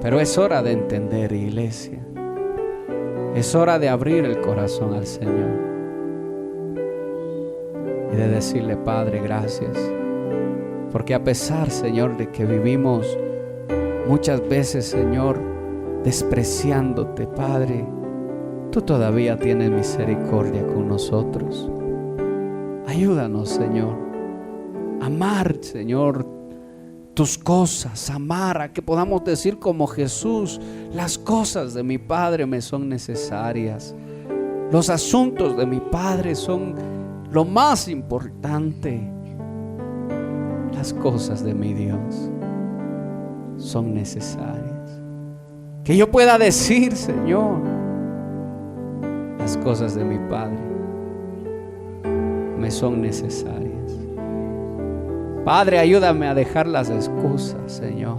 Pero es hora de entender, iglesia. Es hora de abrir el corazón al Señor y de decirle, Padre, gracias. Porque a pesar, Señor, de que vivimos muchas veces, Señor, despreciándote, Padre, tú todavía tienes misericordia con nosotros. Ayúdanos, Señor, a amar, Señor, tus cosas, amar, a que podamos decir como Jesús, las cosas de mi Padre me son necesarias. Los asuntos de mi Padre son lo más importante. Las cosas de mi Dios son necesarias. Que yo pueda decir, Señor, las cosas de mi Padre me son necesarias. Padre, ayúdame a dejar las excusas, Señor.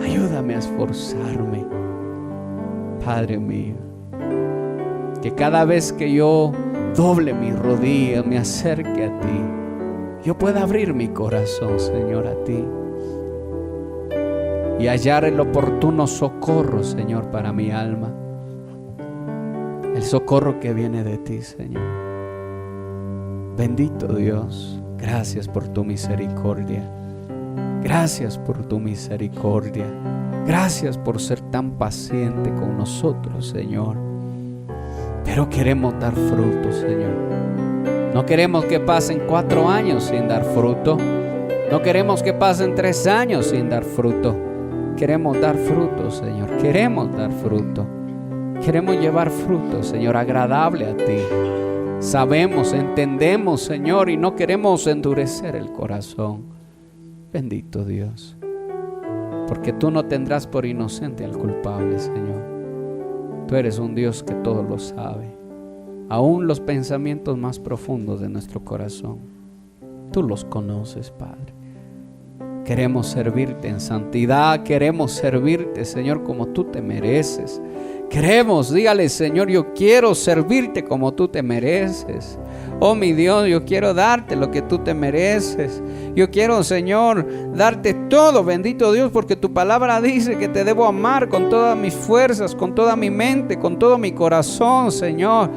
Ayúdame a esforzarme, Padre mío. Que cada vez que yo doble mis rodillas, me acerque a ti, yo pueda abrir mi corazón, Señor, a ti y hallar el oportuno socorro, Señor, para mi alma. El socorro que viene de ti, Señor. Bendito Dios. Gracias por tu misericordia. Gracias por tu misericordia. Gracias por ser tan paciente con nosotros, Señor. Pero queremos dar fruto, Señor. No queremos que pasen 4 años sin dar fruto. No queremos que pasen 3 años sin dar fruto. Queremos dar fruto, Señor. Queremos dar fruto. Queremos llevar fruto, Señor, agradable a ti. Sabemos, entendemos, Señor, y no queremos endurecer el corazón. Bendito Dios. Porque tú no tendrás por inocente al culpable, Señor. Tú eres un Dios que todo lo sabe. Aún los pensamientos más profundos de nuestro corazón, tú los conoces, Padre. Queremos servirte en santidad, queremos servirte, Señor, como tú te mereces. Queremos, dígale, Señor, yo quiero servirte como tú te mereces. Oh, mi Dios, yo quiero darte lo que tú te mereces. Yo quiero, Señor, darte todo, bendito Dios, porque tu palabra dice que te debo amar con todas mis fuerzas, con toda mi mente, con todo mi corazón, Señor.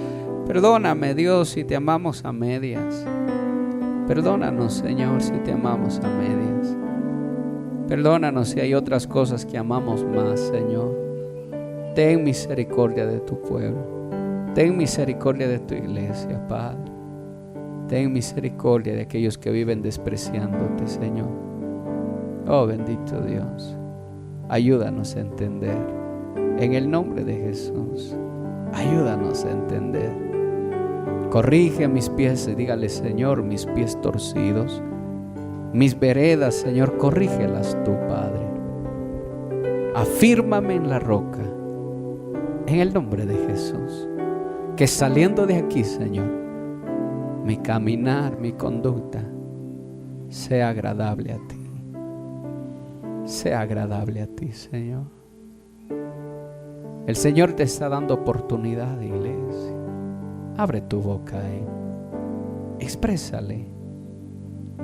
Perdóname, Dios, si te amamos a medias. Perdónanos, Señor, si te amamos a medias. Perdónanos si hay otras cosas que amamos más, Señor. Ten misericordia de tu pueblo. Ten misericordia de tu iglesia, Padre. Ten misericordia de aquellos que viven despreciándote, Señor. Oh, bendito Dios. Ayúdanos a entender. En el nombre de Jesús, ayúdanos a entender. Corrige mis pies y dígale, Señor, mis pies torcidos. Mis veredas, Señor, corrígelas tú, Padre. Afírmame en la roca. En el nombre de Jesús. Que saliendo de aquí, Señor, mi caminar, mi conducta sea agradable a ti. Sea agradable a ti, Señor. El Señor te está dando oportunidad, iglesia. Abre tu boca a Él. Exprésale.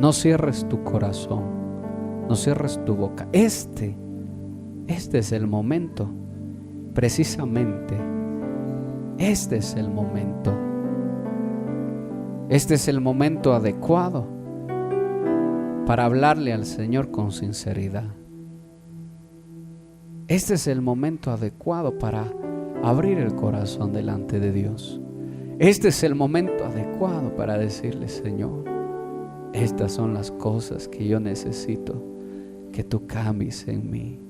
No cierres tu corazón. No cierres tu boca. Este es el momento. Precisamente. Este es el momento. Este es el momento adecuado para hablarle al Señor con sinceridad. Este es el momento adecuado para abrir el corazón delante de Dios. Este es el momento adecuado para decirle, Señor, estas son las cosas que yo necesito que tú cambies en mí.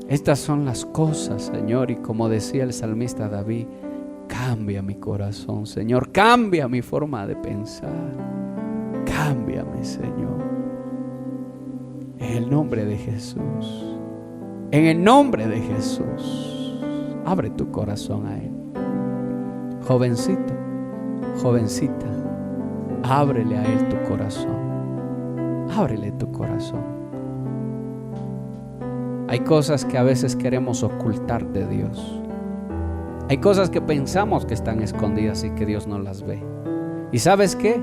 Estas son las cosas, Señor, y como decía el salmista David, cambia mi corazón, Señor, cambia mi forma de pensar. Cámbiame, Señor. En el nombre de Jesús. En el nombre de Jesús. Abre tu corazón a Él. Jovencito, jovencita, ábrele a Él tu corazón. Ábrele tu corazón. Hay cosas que a veces queremos ocultar de Dios. Hay cosas que pensamos que están escondidas y que Dios no las ve. ¿Y sabes qué?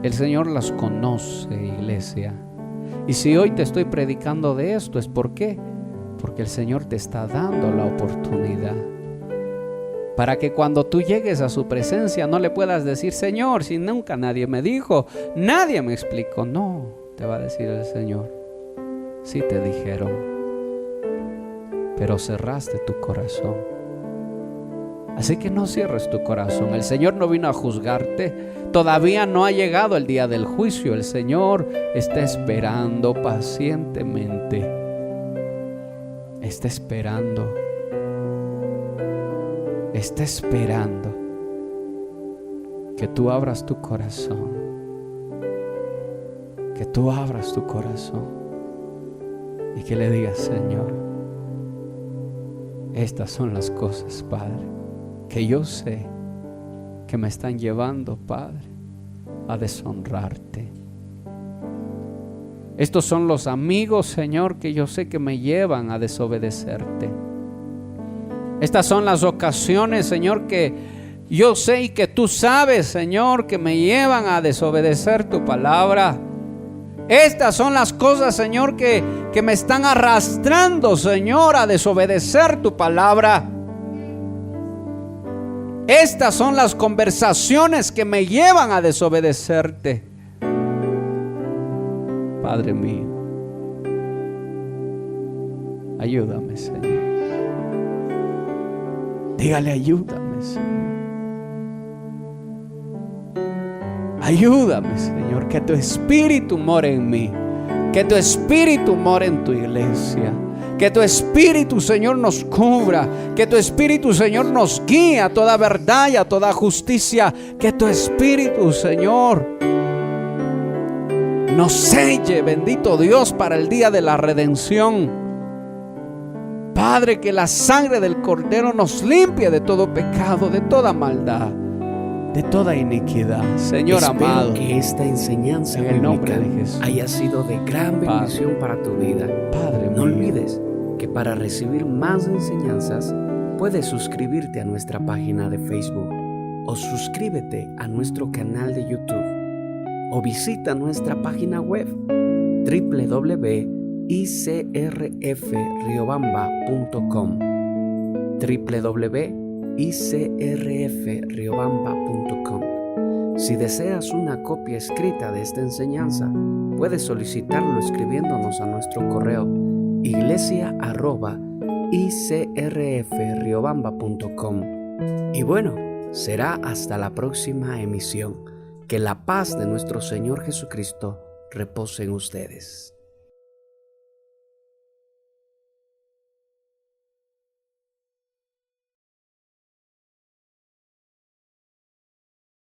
El Señor las conoce, iglesia. Y si hoy te estoy predicando de esto, ¿es por qué? Porque el Señor te está dando la oportunidad para que cuando tú llegues a su presencia no le puedas decir, Señor, si nunca nadie me dijo, nadie me explicó. No, te va a decir el Señor, sí te dijeron, pero cerraste tu corazón. Así que no cierres tu corazón. El Señor no vino a juzgarte. Todavía no ha llegado el día del juicio. El Señor está esperando pacientemente. Está esperando. Está esperando que tú abras tu corazón. Que tú abras tu corazón. Y que le digas, Señor, estas son las cosas, Padre, que yo sé que me están llevando, Padre, a deshonrarte. Estos son los amigos, Señor, que yo sé que me llevan a desobedecerte. Estas son las ocasiones, Señor, que yo sé y que tú sabes, Señor, que me llevan a desobedecer tu palabra. Estas son las cosas, Señor, que me están arrastrando, Señor, a desobedecer tu palabra. Estas son las conversaciones que me llevan a desobedecerte. Padre mío, ayúdame, Señor. Dígale, ayúdame, Señor. Ayúdame, Señor, que tu Espíritu more en mí, que tu Espíritu more en tu iglesia, que tu Espíritu, Señor, nos cubra, que tu Espíritu, Señor, nos guíe a toda verdad y a toda justicia, que tu Espíritu, Señor, nos selle, bendito Dios, para el día de la redención. Padre, que la sangre del Cordero nos limpie de todo pecado, de toda maldad, de toda iniquidad. Señor amado, que esta enseñanza en el nombre bíblica de Jesús haya sido de gran bendición para tu vida. Padre No mío, olvides que para recibir más enseñanzas puedes suscribirte a nuestra página de Facebook o suscríbete a nuestro canal de YouTube o visita nuestra página web www.icrfriobamba.com www.icrfriobamba.com. Si deseas una copia escrita de esta enseñanza, puedes solicitarlo escribiéndonos a nuestro correo iglesia@icrfriobamba.com. Y bueno, será hasta la próxima emisión. Que la paz de nuestro Señor Jesucristo repose en ustedes.